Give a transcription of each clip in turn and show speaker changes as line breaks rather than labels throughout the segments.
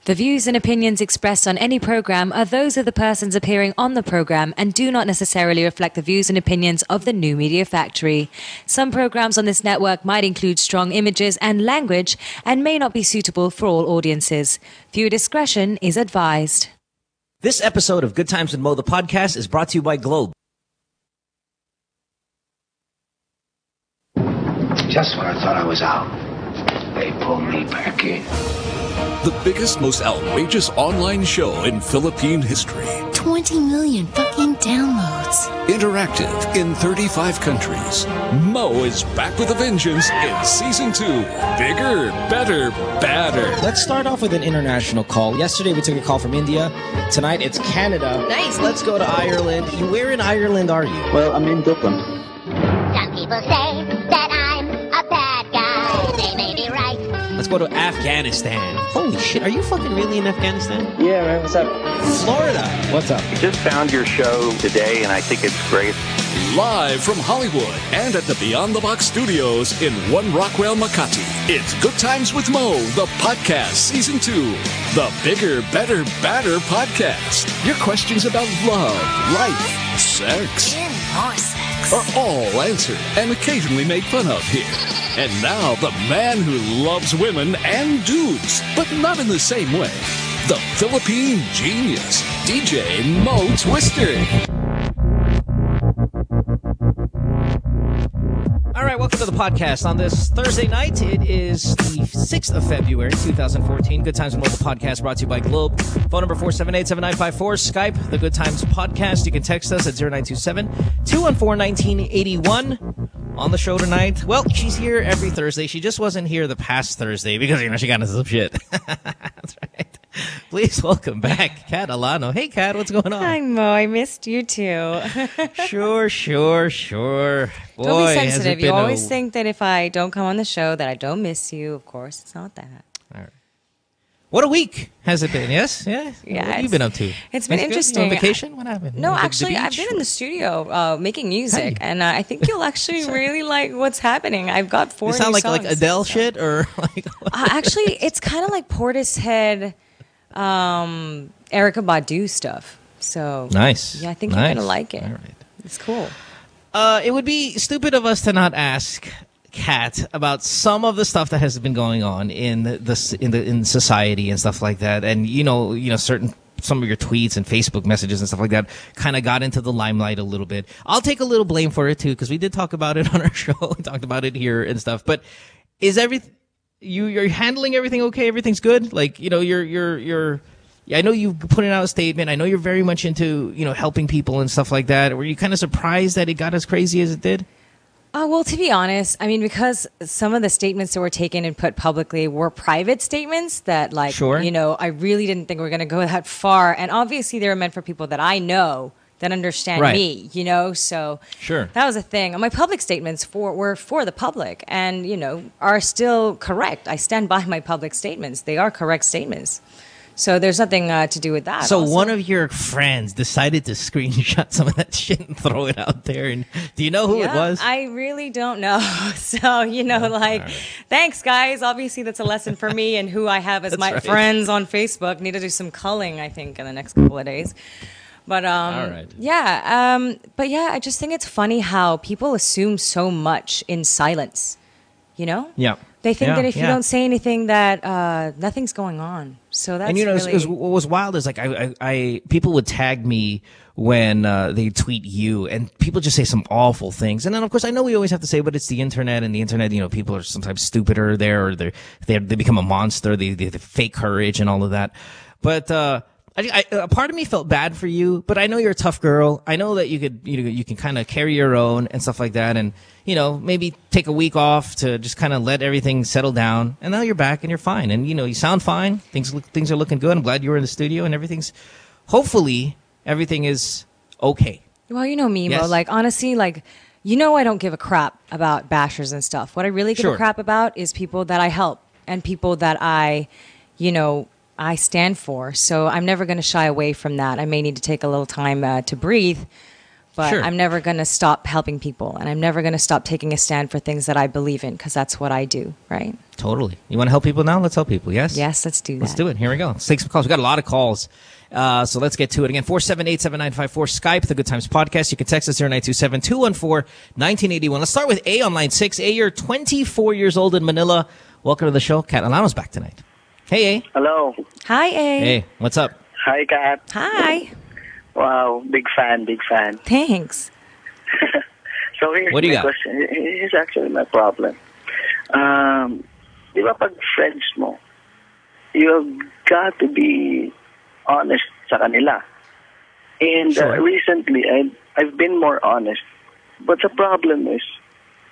The views and opinions expressed on any program are those of the persons appearing on the program and do not necessarily reflect the views and opinions of the New Media Factory. Some programs on this network might include strong images and language and may not be suitable for all audiences. Viewer discretion is advised.
This episode of Good Times with Mo, the podcast, is brought to you by Globe.
Just when I thought I was out, they pulled me back in.
The biggest, most outrageous online show in Philippine history.
20 million fucking downloads.
Interactive in 35 countries. Mo is back with a vengeance in Season 2. Bigger, better, badder.
Let's start off with an international call. Yesterday we took a call from India. Tonight it's Canada.
Nice. Let's go to Ireland. Where in Ireland are you?
Well, I'm in Dublin.
Some people say that I'm a bad guy. They may be right.
Let's go to Afghanistan. Holy shit, are you fucking really in Afghanistan?
Yeah, man, what's up?
Florida.
What's up?
I just found your show today, and I think it's great.
Live from Hollywood and at the Beyond the Box studios in One Rockwell, Makati. It's Good Times with Mo, the podcast, Season 2. The Bigger, Better, Badder podcast. Your questions about love, life, sex, are all answered and occasionally made fun of here. And now, the man who loves women and dudes, but not in the same way. The Philippine genius, DJ Mo Twister.
All right, welcome to the podcast. On this Thursday night, it is the 6th of February, 2014. Good Times with Mo, the podcast, brought to you by Globe. Phone number 478-7954. Skype, the Good Times Podcast. You can text us at 0927-214-1981. On the show tonight, well, she's here every Thursday. She just wasn't here the past Thursday because, she got into some shit. That's right. Please welcome back Kat Alano. Hey, Kat, what's going on?
Hi, Mo. I missed you too.
Sure. Boy,
don't be sensitive. You always think that if I don't come on the show that I don't miss you. Of course, it's not that.
All right. What a week has it been? Yes? Yeah?
Yeah.
What have you been up to?
It's been interesting.
You on vacation? What happened?
No,
The
actually, I've
beach?
been in the studio making music, and I think you'll actually really like what's happening. I've got 4
Does it sound
new
like
songs,
Adele
so.
shit? Or like
Actually, it's kind of like Portishead, Erykah Badu stuff. So
nice.
Yeah, I think you're going to like it.
All right.
It's cool.
It would be stupid of us to not ask Kat about some of the stuff that has been going on in society and stuff like that, and some of your tweets and Facebook messages and stuff like that kind of got into the limelight a little bit. I'll take a little blame for it too because we did talk about it on our show. We talked about it here and stuff. But is you're handling everything okay? Everything's good. Like you're. I know you've put out a statement. I know you're very much into helping people and stuff like that. Were you kind of surprised that it got as crazy as it did?
Well, to be honest, I mean, because some of the statements that were taken and put publicly were private statements that,
Sure.
I really didn't think we were going to go that far. And obviously, they were meant for people that I know that understand
Right.
me, so
Sure.
that was a thing. And my public statements were for the public and, are still correct. I stand by my public statements. They are correct statements. So there's nothing to do with that.
So
also.
one of your friends decided to screenshot some of that shit and throw it out there. And do you know who it was?
I really don't know. So, thanks, guys. Obviously, that's a lesson for me and who I have as my
right.
friends on Facebook. Need to do some culling, I think, in the next couple of days. But,
All right.
I just think it's funny how people assume so much in silence,
Yeah.
They think
Yeah,
that if you
yeah.
don't say anything that nothing's going on. So that's
And
really...
what was wild is like I people would tag me when they tweet you, and people just say some awful things. And then of course I know we always have to say, but it's the internet, and the internet, people are sometimes stupider there, or they become a monster, they fake courage and all of that. But a part of me felt bad for you, but I know you're a tough girl. I know that you can kind of carry your own and stuff like that, and maybe take a week off to just kind of let everything settle down. And now you're back and you're fine, and you sound fine. Things are looking good. I'm glad you were in the studio, and hopefully everything is okay.
Well, you know me, Mo.
Yes.
Honestly, I don't give a crap about bashers and stuff. What I really give
Sure.
a crap about is people that I help and people that I stand for. So I'm never going to shy away from that. I may need to take a little time to breathe. But
Sure.
I'm never going to stop helping people, and I'm never going to stop taking a stand for things that I believe in, because that's what I do, right?
Totally. You want to help people now? Let's help people. Yes?
Yes, let's do that.
Let's do it. Here we go. Let's take some calls. We got a lot of calls. So let's get to it. Again, 478-7954, Skype, The Good Times Podcast. You can text us 0927-214-1981. Let's start with A on line 6. A, you're 24 years old in Manila. Welcome to the show. Kat Alano's back tonight. Hey, A.
Hello.
Hi, A.
Hey, what's up?
Hi, Kat.
Hi.
Wow, big fan.
Thanks.
So here's
What do you
my
got?
question. Here's actually my problem. Di ba pag friends mo, you've got to be honest sa kanila. And
Sure.
recently, I've been more honest. But the problem is,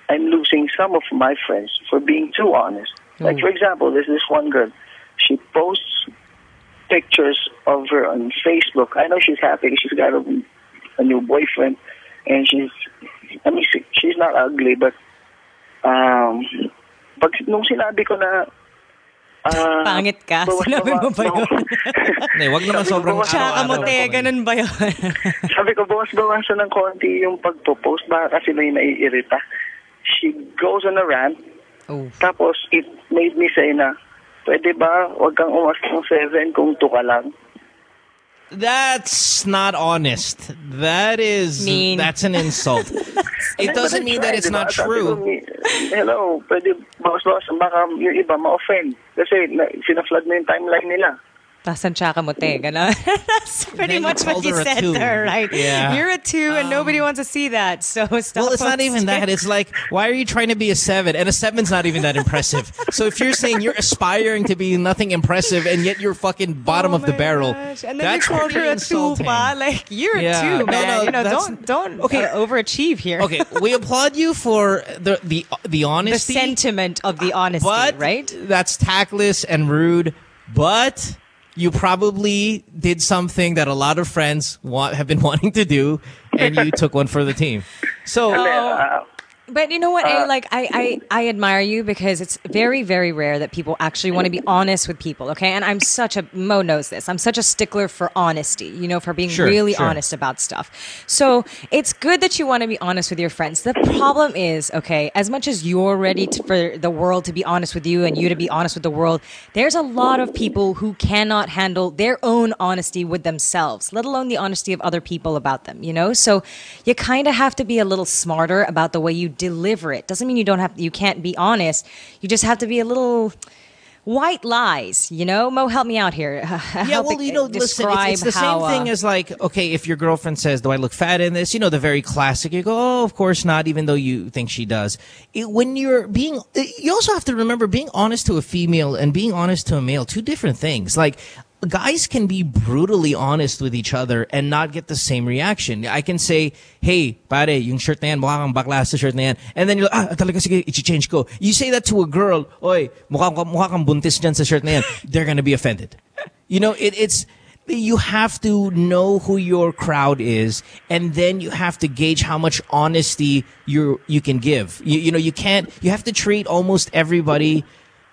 I'm losing some of my friends for being too honest. Like, for example, there's this one girl. She posts pictures of her on Facebook. I know she's happy. She's got a new boyfriend. And she's not ugly, but nung sinabi ko na
Pangit ka. Sinabi mo ba yun?
Hindi, wag naman sobrang
Tsaka mo,
araw-araw.
te, ganun ba yun?
Sabi ko, bawas-bawasan ng konti yung pagpo-post. Baka kasi may naiirita. She goes on a rant.
Oh.
Tapos, it made me say na, pwede ba wag kang umas ng 7 kung 2 ka lang?
That's not honest. That is
Mean.
That's an insult. It doesn't mean that it's not true.
Hello, pwede bawas-bawasan. Baka yung iba ma-offend. Kasi sinaflood mo yung timeline nila.
Tasan tsaka mo, te, ganun. That's pretty
Then you
much what
called
you
her a
said
2.
to her, right?
Yeah.
You're a 2 and nobody wants to see that, so stop.
Well, it's not even that. It's like, why are you trying to be a 7? And a 7's not even that impressive. So if you're saying you're aspiring to be nothing impressive and yet you're fucking bottom of the barrel,
And then
that's
you called
pretty
her a 2,
insulting.
pa. Like, you're
Yeah.
a 2, man.
No,
you know,
that's-
don't
Okay.
overachieve here.
Okay, we applaud you for the
The
honesty.
sentiment of the honesty,
but
right?
that's tactless and rude. But you probably did something that a lot of friends have been wanting to do, and you took one for the team. So,
But you know what, like I admire you, because it's very, very rare that people actually want to be honest with people, okay? And Mo knows this, I'm such a stickler for honesty, you know, for being really honest about stuff. So it's good that you want to be honest with your friends. The problem is, okay, as much as you're ready for the world to be honest with you and you to be honest with the world, there's a lot of people who cannot handle their own honesty with themselves, let alone the honesty of other people about them, you know? So you kind of have to be a little smarter about the way you deliver it. Doesn't mean you can't be honest. You just have to be a little white lies, you know? Mo, help me out here.
yeah, well, you know, listen, it's the same thing as like, okay, if your girlfriend says, do I look fat in this? You know, the very classic, you go, oh, of course not, even though you think she does. When you're you also have to remember, being honest to a female and being honest to a male, two different things. Like, guys can be brutally honest with each other and not get the same reaction. I can say, hey, pare, yung shirt na yan, mukha kang bakla sa shirt na yan. And then you're like, talaga sige, i-change ko. You say that to a girl, oy, mukha kang buntis dyan sa shirt na yan. They're gonna be offended. You know, you have to know who your crowd is, and then you have to gauge how much honesty you can give. You know, you have to treat almost everybody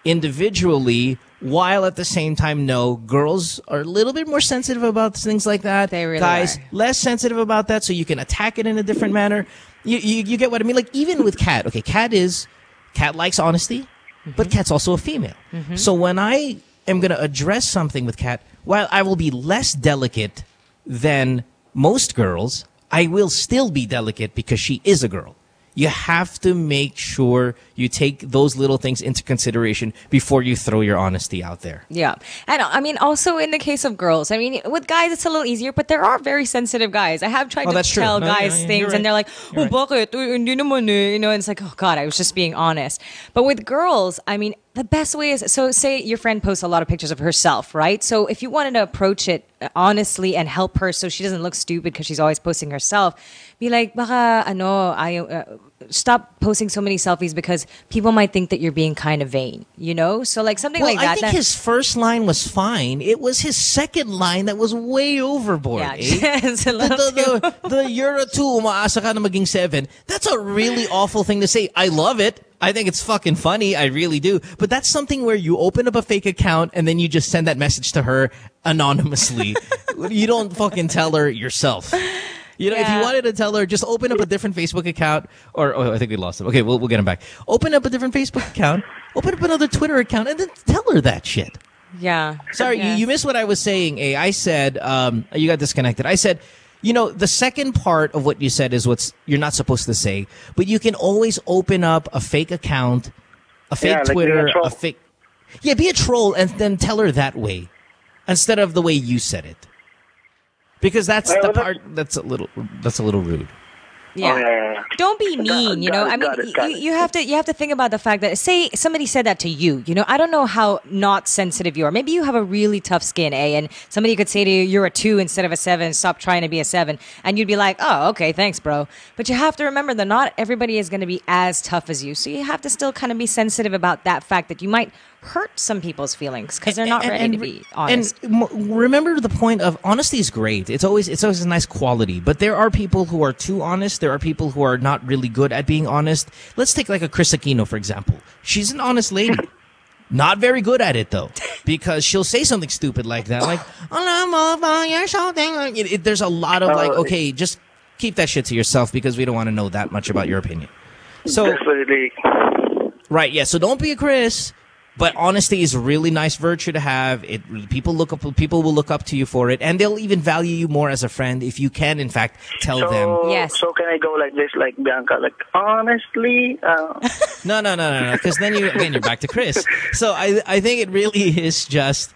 individually, while at the same time, no, girls are a little bit more sensitive about things like that.
They really
Guys,
are.
less sensitive about that, so you can attack it in a different manner. You get what I mean? Like, even with Kat, okay, Kat likes honesty, but Kat's also a female. So when I am going to address something with Kat, while I will be less delicate than most girls, I will still be delicate because she is a girl. You have to make sure you take those little things into consideration before you throw your honesty out there.
Yeah. And I mean, also in the case of girls, I mean, with guys, it's a little easier, but there are very sensitive guys. I have tried to
that's true.
tell
No,
guys
yeah,
things,
you're right.
and they're like, oh, bakit? Hindi naman eh. You know, and it's like, oh, God, I was just being honest. But with girls, I mean, the best way is, so say your friend posts a lot of pictures of herself, right? So if you wanted to approach it honestly and help her so she doesn't look stupid because she's always posting herself, be like, baka, stop posting so many selfies because people might think that you're being kind of vain, you know? So like something like that.
I think his first line was fine. It was his second line that was way overboard.
Yeah,
eh?
it's a little
the you're a 2, umaasa ka na maging 7. That's a really awful thing to say. I love it. I think it's fucking funny. I really do. But that's something where you open up a fake account and then you just send that message to her anonymously. You don't fucking tell her yourself. You know, if you
Yeah.
wanted to tell her, just open up a different Facebook account, or I think we lost him. Okay, we'll get him back. Open up a different Facebook account, open up another Twitter account, and then tell her that shit.
Yeah.
Sorry,
Yeah.
you missed what I was saying. I said, you got disconnected. I said, you know, the second part of what you said is what's you're not supposed to say, but you can always open up a fake account, a fake
Yeah, like being
Twitter,
a troll.
a fake. Yeah, be a troll and then tell her that way instead of the way you said it. Because that's
Well,
the
that's-
part that's a little rude.
Yeah.
Oh, yeah.
Don't be mean, you know. I mean,
got it.
you have to think about the fact that say somebody said that to you. You know, I don't know how not sensitive you are. Maybe you have a really tough skin, and somebody could say to you, "You're a 2 instead of a 7. Stop trying to be a 7," and you'd be like, "Oh, okay, thanks, bro." But you have to remember that not everybody is going to be as tough as you, so you have to still kind of be sensitive about that fact that you might hurt some people's feelings because they're not ready to be honest.
And remember the point of honesty is great. It's always a nice quality. But there are people who are too honest. There are people who are not really good at being honest. Let's take like a Chris Aquino, for example. She's an honest lady. Not very good at it though, because she'll say something stupid like that, like you're something. There's a lot of like, okay, just keep that shit to yourself because we don't want to know that much about your opinion. So
Definitely.
right, yeah. So don't be a Chris. But honesty is a really nice virtue to have. People will look up to you for it, and they'll even value you more as a friend if you can, in fact, tell them.
Yes.
So can I go like this, like Bianca, like honestly?
No, because then you're back to Chris. So I think it really is just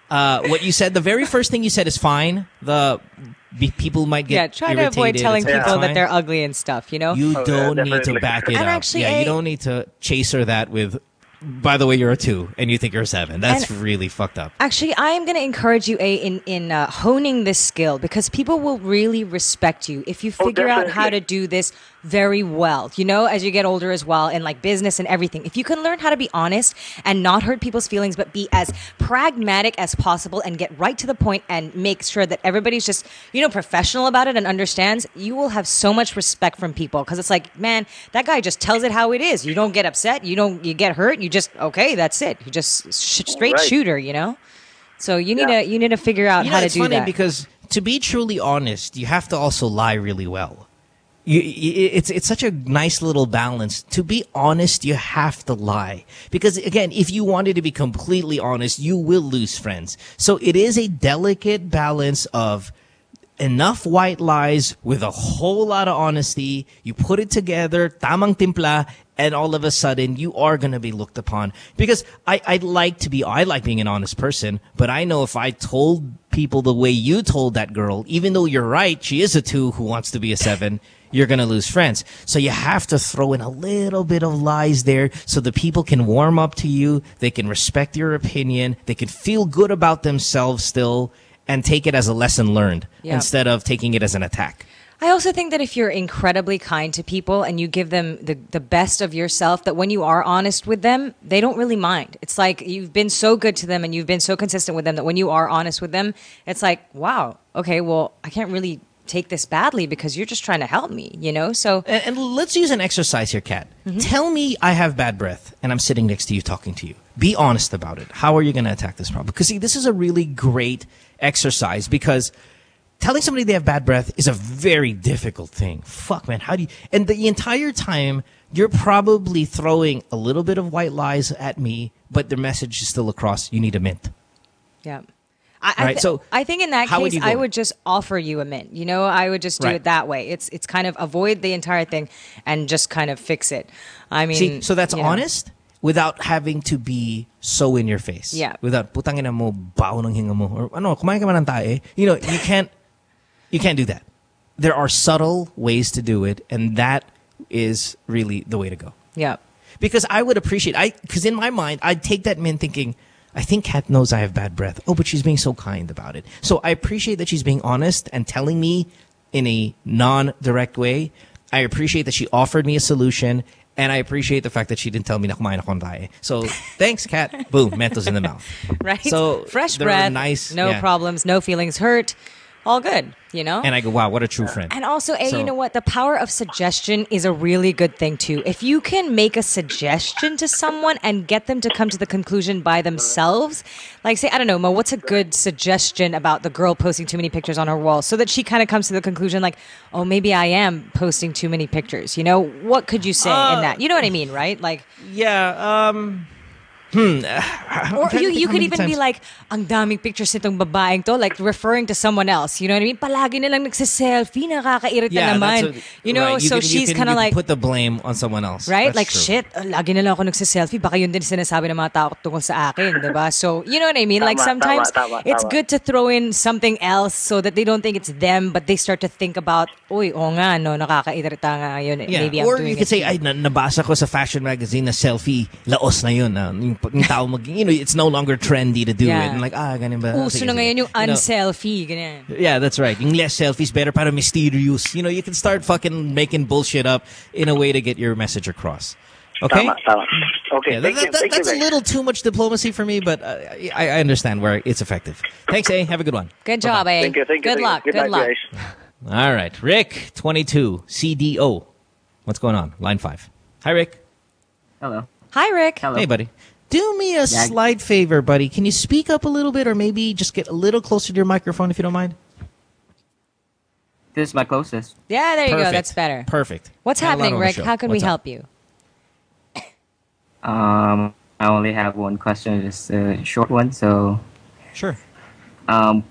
what you said. The very first thing you said is fine. People might get
try to avoid
irritated.
telling
It's
people that
fine.
they're ugly and stuff. You know.
You don't need to
definitely.
back it
And
up.
actually,
You don't need to chase her that with. By the way, you're a 2 and you think you're a 7. That's really fucked up.
Actually, I am going to encourage you in honing this skill because people will really respect you if you figure out how to
definitely.
do this very well. You know, as you get older as well, in like business and everything. If you can learn how to be honest and not hurt people's feelings, but be as pragmatic as possible and get right to the point and make sure that everybody's just professional about it and understands, you will have so much respect from people because it's like, man, that guy just tells it how it is. You don't get upset. You get hurt. You just okay, that's it. You just straight
Right.
shooter, you know. So you need to figure out how to
it's
do
funny
that.
because to be truly honest, you have to also lie really well. It's such a nice little balance. To be honest, you have to lie. Because again, if you wanted to be completely honest, you will lose friends. So it is a delicate balance of enough white lies with a whole lot of honesty. You put it together, tamang timpla, and all of a sudden you are going to be looked upon. Because I like being an honest person, but I know if I told people the way you told that girl, even though you're right, she is a 2 who wants to be a 7, you're going to lose friends. So you have to throw in a little bit of lies there so the people can warm up to you, they can respect your opinion, they can feel good about themselves still, and take it as a lesson learned instead of taking it as an attack.
I also think that if you're incredibly kind to people and you give them the best of yourself, that when you are honest with them, they don't really mind. It's like you've been so good to them and you've been so consistent with them that when you are honest with them, it's like, wow, okay, well, I can't really take this badly because you're just trying to help me, you know? So
And let's use an exercise here, Kat. Tell me I have bad breath and I'm sitting next to you talking to you. Be honest about it. How are you going to attack this problem? Because see, this is a really great exercise because telling somebody they have bad breath is a very difficult thing. Fuck, man. How do you... And the entire time, you're probably throwing a little bit of white lies at me, but the message is still across. You need a mint.
yeah.
So
I think in that
how would
case,
you go?
I would just offer you a mint. You know, I would just do
Right.
it that way. It's kind of avoid the entire thing and just kind of fix it. I mean,
See, so that's
you know.
honest without having to be so in your face.
Yeah.
Without putang ina mo, bao ng hinga mo, or ano, kumain ka man ng tae. You know, you can't do that. There are subtle ways to do it, and that is really the way to go.
Yeah.
Because I would appreciate, because in my mind, I'd take that mint thinking, I think Kat knows I have bad breath. Oh, but she's being so kind about it. So I appreciate that she's being honest and telling me in a non-direct way. I appreciate that she offered me a solution, and I appreciate the fact that she didn't tell me na kumain akong tae. So thanks, Kat. Boom, Mentos in the mouth.
Right.
So
fresh
they're
breath,
nice,
no
yeah.
problems, no feelings hurt. all good, you know?
And I go, wow, what a true friend.
And also,
So-
you know what? The power of suggestion is a really good thing too. If you can make a suggestion to someone and get them to come to the conclusion by themselves, like say, I don't know, Mo, what's a good suggestion about the girl posting too many pictures on her wall so that she kind of comes to the conclusion like, oh, maybe I am posting too many pictures. You know, what could you say in that? You know what I mean, right? Like,
Yeah,
or you could even be like, ang daming pictures nitong babaeng to, like referring to someone else. You know what I mean? Palagi nilang nagsiselfie, nakakairita naman. You know,
right.
so
You
she's
can
kind of like,
put the blame on someone else.
right?
That's
Like,
true.
shit, lagi na lang ako nagsiselfie. Baka yun din sinasabi ng mga tao tungkol sa akin, diba? So, you know what I mean? Like,
Tama,
sometimes
tama.
it's good to throw in something else so that they don't think it's them, but they start to think about, uy, oo nga, no, nakakairita nga yun.
Yeah.
Maybe I'm
Or
doing
you could
it
say, ay, nabasa ko sa fashion magazine na selfie, laos na yun. Yung tao you know, it's no longer trendy to do
Yeah.
it. And like, ganun ba?
Uso
Sige,
na
sige.
ngayon yung
You know,
unselfie, ganyan.
Yeah, that's right. Yung less selfies, better para mysterious. You know, you can start fucking making bullshit up in a way to get your message across. Okay?
Tama. Okay,
Yeah,
thank you. Thank
that's
you,
a little too much diplomacy for me, but I understand where it's effective. Thanks, A. Have a good one.
Good job, eh?
Thank you.
Good luck.
Good
Good
night,
luck.
guys.
All right. Rick, 22, CDO. What's going on? Line 5. Hi, Rick.
Hello.
Hi, Rick.
Hello.
Hey, buddy. Do me a slight favor, buddy. Can you speak up a little bit or maybe just get a little closer to your microphone if you don't mind?
This is my closest.
Yeah, there you go.
Perfect.
That's better.
Perfect.
What's
Had a lot
happening,
on the
Rick?
show.
How can we
What's up?
help you?
I only have one question. It's a short one. So,
Sure.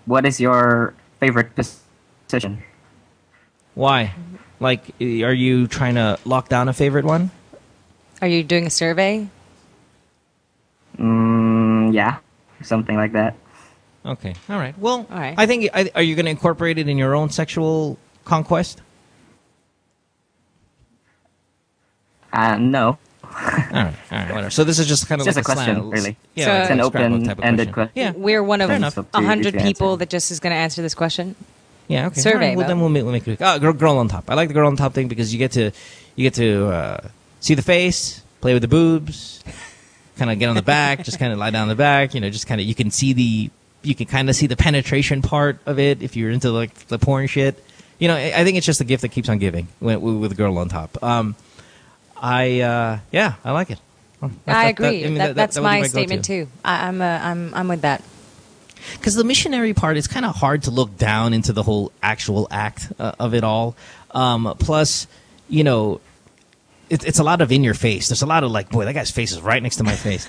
what is your favorite position?
Why? Like, are you trying to lock down a favorite one?
Are you doing a survey?
Yeah, something like that.
Okay. All right. Well,
All right.
I think, are you going to incorporate it in your own sexual conquest?
No.
All right, whatever. So this is just kind of
It's
like
just a question,
slant-
really.
Yeah,
So-
like
It's an
a scrapbook type of
open-ended question.
Yeah,
We're one of
Fair enough.
100
to
people
answer.
that just is going to answer this question.
yeah. Okay.
Survey,
All right, well,
Mo.
then we'll make it. Girl on top. I like the girl on top thing because you get to see the face, play with the boobs, kind of get on the back, just kind of lie down on the back. You know, just kind of you can kind of see the penetration part of it if you're into like the porn shit. You know, I think it's just a gift that keeps on giving with a girl on top. I like it. Well,
I agree. That's
that would be
my
go-to.
statement too. I'm with that.
Because the missionary part is kind of hard to look down into the whole actual act of it all. Plus, you know, it's a lot of in your face. There's a lot of like, boy, that guy's face is right next to my face.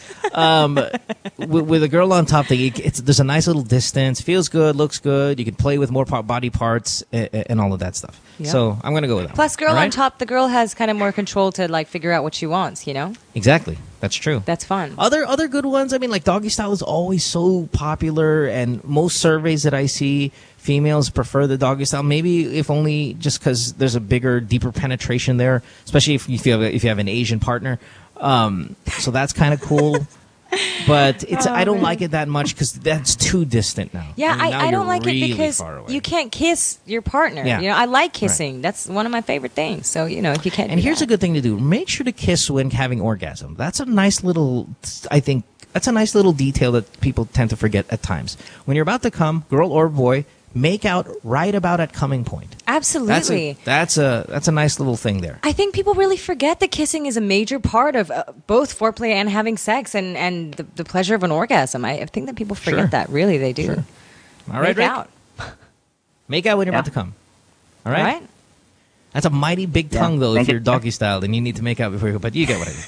With a girl on top thing, there's a nice little distance. Feels good, looks good. You can play with more body parts and all of that stuff.
Yeah.
So I'm gonna go with that.
Plus, girl
All right?
on top, the girl has kind of more control to like figure out what she wants. You know,
Exactly. That's true.
that's fun.
Other good ones. I mean, like doggy style is always so popular, and most surveys that I see, females prefer the doggy style. Maybe if only just because there's a bigger, deeper penetration there, especially if you have an Asian partner. So that's kind of cool. But I don't like it that much because that's too distant now.
Yeah,
mean, now
I
you're
don't like
really
it because
far away.
you can't kiss your partner.
Yeah.
You know, I like kissing. That's one of my favorite things. So, you know, if you can't
And
do
here's
that.
a good thing to do: make sure to kiss when having orgasm. That's a nice little. I think that's a nice little detail that people tend to forget at times. When you're about to come, girl or boy, make out right about at coming point.
Absolutely.
That's a nice little thing there.
I think people really forget that kissing is a major part of both foreplay and having sex and the pleasure of an orgasm. I think that people forget
Sure.
that. Really, they do.
Sure. All right,
Make
Rick.
out.
Make out when you're
Yeah.
about to come. All
All
right.
right?
That's a mighty big tongue, though. If
Thank you.
you're doggy style, then you need to make out before you go. But you get what I mean.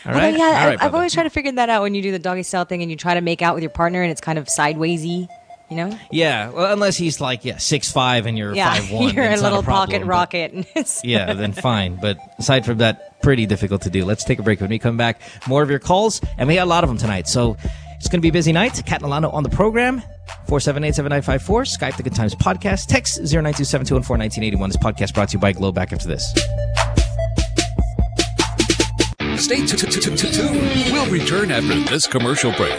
All
Although,
right.
yeah,
All right,
I've
brother.
always tried to figure that out when you do the doggy style thing and you try to make out with your partner and it's kind of sidewaysy, you know?
Yeah. Well, unless he's like 6'5" and you're
Yeah,
5'1",
you're
then
a
it's not
little
problem,
pocket
but-
rocket. It's-
Yeah, then fine. But aside from that, pretty difficult to do. Let's take a break. When we come back, more of your calls, and we got a lot of them tonight. So it's going to be a busy night. Kat and Alano on the program. 478-7954. Skype the Good Times Podcast. Text 092-721-1981. This podcast brought to you by Glow. Back after this.
Stay tuned. We'll return after this commercial break.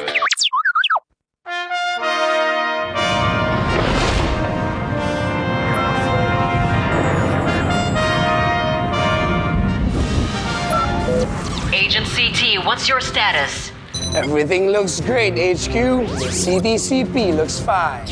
Agent CT, what's your status?
Everything looks great, HQ. The CDCP looks fine.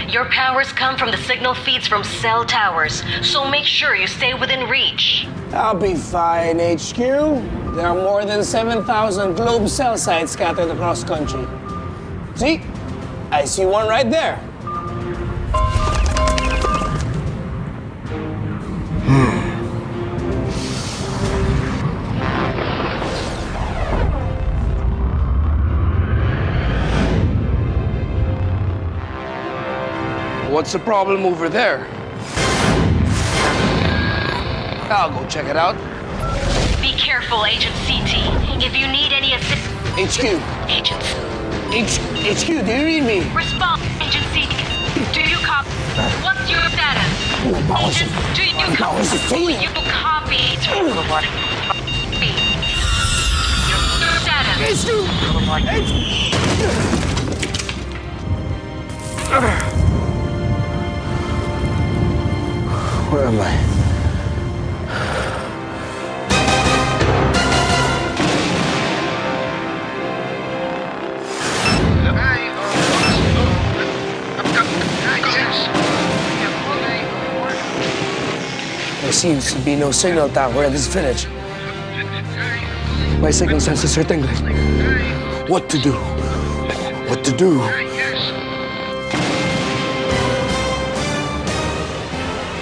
Your powers come from the signal feeds from cell towers, so make sure you stay within reach.
I'll be fine, HQ. There are more than 7,000 globe cell sites scattered across country. See? I see one right there. What's the problem over there? I'll go check it out.
Be careful, Agent CT. If you need any assistance...
HQ.
Agents.
HQ, do you read me?
Respond, Agent CT. Do you copy? What's your status? Agent, do you copy? You copy. Status.
Where am I? There seems to be no signal tower in this village. My signal sensors are tingling. What to do? What to do?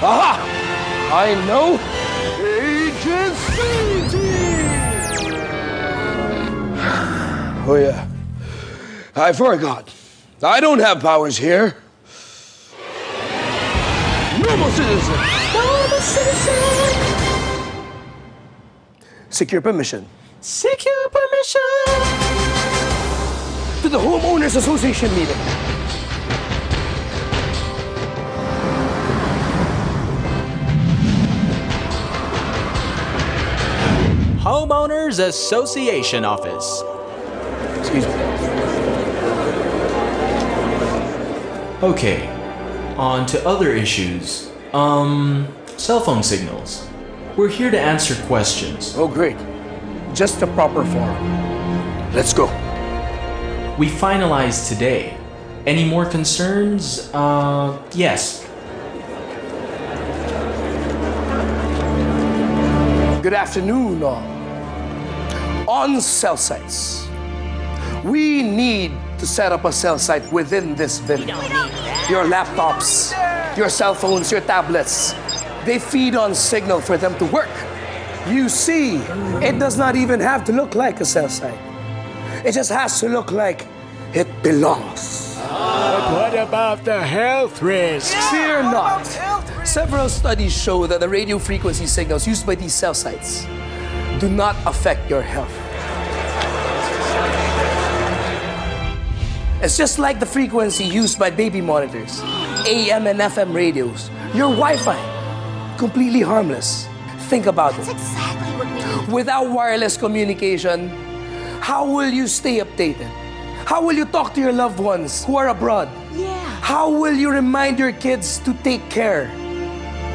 Aha! I know! Agent CT! Oh yeah. I forgot. I don't have powers here. Normal citizen! Normal citizen! Secure permission. Secure permission! To the Homeowners Association meeting.
Homeowners Association office.
Excuse me.
Okay, on to other issues. Cell phone signals. We're here to answer questions.
Oh, great. Just the proper form. Let's go.
We finalized today. Any more concerns? Yes.
Good afternoon, all. On cell sites, we need to set up a cell site within this village. Your laptops, your cell phones, your tablets, they feed on signal for them to work. You see, it does not even have to look like a cell site. It just has to look like it belongs.
But what about the health risks?
Fear not. Several studies show that the radio frequency signals used by these cell sites do not affect your health. It's just like the frequency used by baby monitors, AM and FM radios, your Wi-Fi, completely harmless. Think about it.
That's exactly what we need.
Without wireless communication, how will you stay updated? How will you talk to your loved ones who are abroad?
Yeah.
How will you remind your kids to take care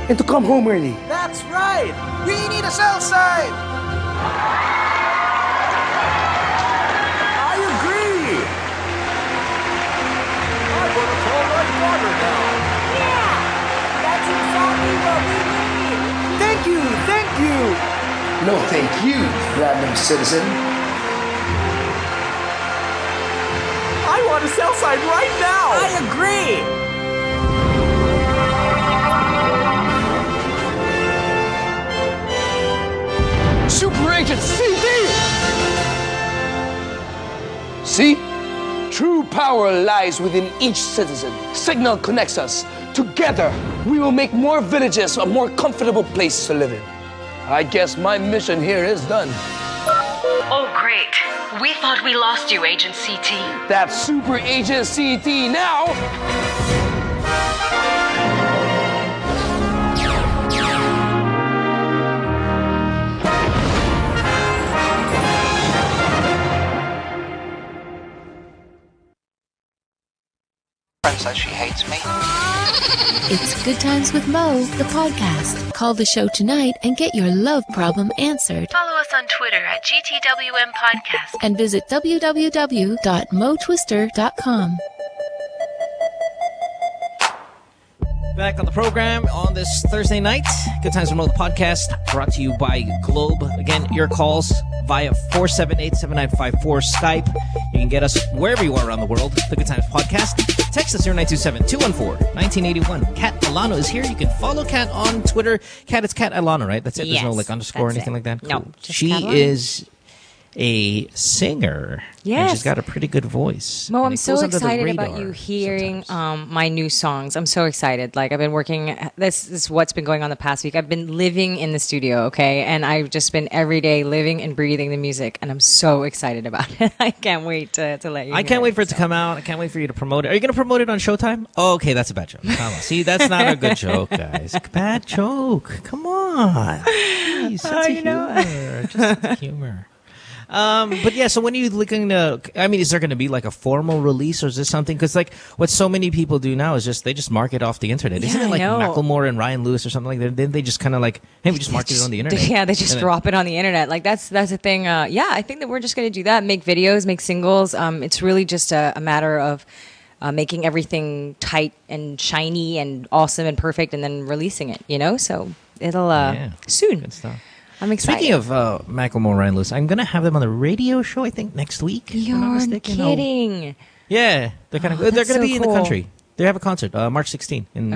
and to come home early?
That's right. We need a cell site. I agree. I want to call my father now.
Yeah. That's exactly what we need.
Thank you. Thank you.
No, thank you, random citizen.
I want a cell site right now.
I agree.
Super Agent CT! See? True power lies within each citizen. Signal connects us. Together, we will make more villages a more comfortable place to live in. I guess my mission here is done.
Oh, great. We thought we lost you, Agent CT.
That's Super Agent CT now!
Friend says she hates me.
It's Good Times with Mo, the podcast. Call the show tonight and get your love problem answered.
Follow us on Twitter at GTWM Podcast.
And visit www.motwister.com.
Back on the program on this Thursday night. Good Times with Mo, the podcast, brought to you by Globe. Again, your calls via 478-7954 Skype. You can get us wherever you are around the world. The Good Times podcast. Text us 0927-214-1981. Kat Alano is here. You can follow Kat on Twitter. Kat, it's Kat Alano, right? That's it? There's no underscore or anything like that?
No,
cool.
just
She
Kat Alano.
is a singer.
Yes.
And she's got a pretty good voice.
Mo,
And
I'm
it
so
goes under the
excited about
radar
you hearing my new songs. I'm so excited. Like, I've been working, this is what's been going on the past week. I've been living in the studio, okay? And I've just been every day living and breathing the music, and I'm so excited about it. I can't wait to let you
I
hear
can't wait for it to come out. I can't wait for you to promote it. Are you going to promote it on Showtime? Oh, okay, that's a bad joke. Come on. See, that's not a good joke, guys. Bad joke. Come on. Please, sense of humor. Just sense of humor. But yeah, so when are you looking to, I mean, is there going to be like a formal release, or is this something, because like what so many people do now is just, they just mark it off the internet. Isn't
Yeah,
it like
I know.
Macklemore and Ryan Lewis or something like that? Didn't they just kind of like, hey, we just market it on the internet?
Yeah, they just
And then-
drop it on the internet. Like, that's the thing. Yeah, I think that we're just going to do that. Make videos, make singles. It's really just a matter of making everything tight and shiny and awesome and perfect, and then releasing it. You know, so it'll soon.
Good stuff.
I'm excited.
Speaking of Macklemore and Ryan Lewis, I'm going to have them on the radio show, I think, next week. if I'm not
You're
mistaken.
kidding.
Yeah, they're kind of they're
that's
going to
so
be in
cool.
the country. They have a concert March 16th in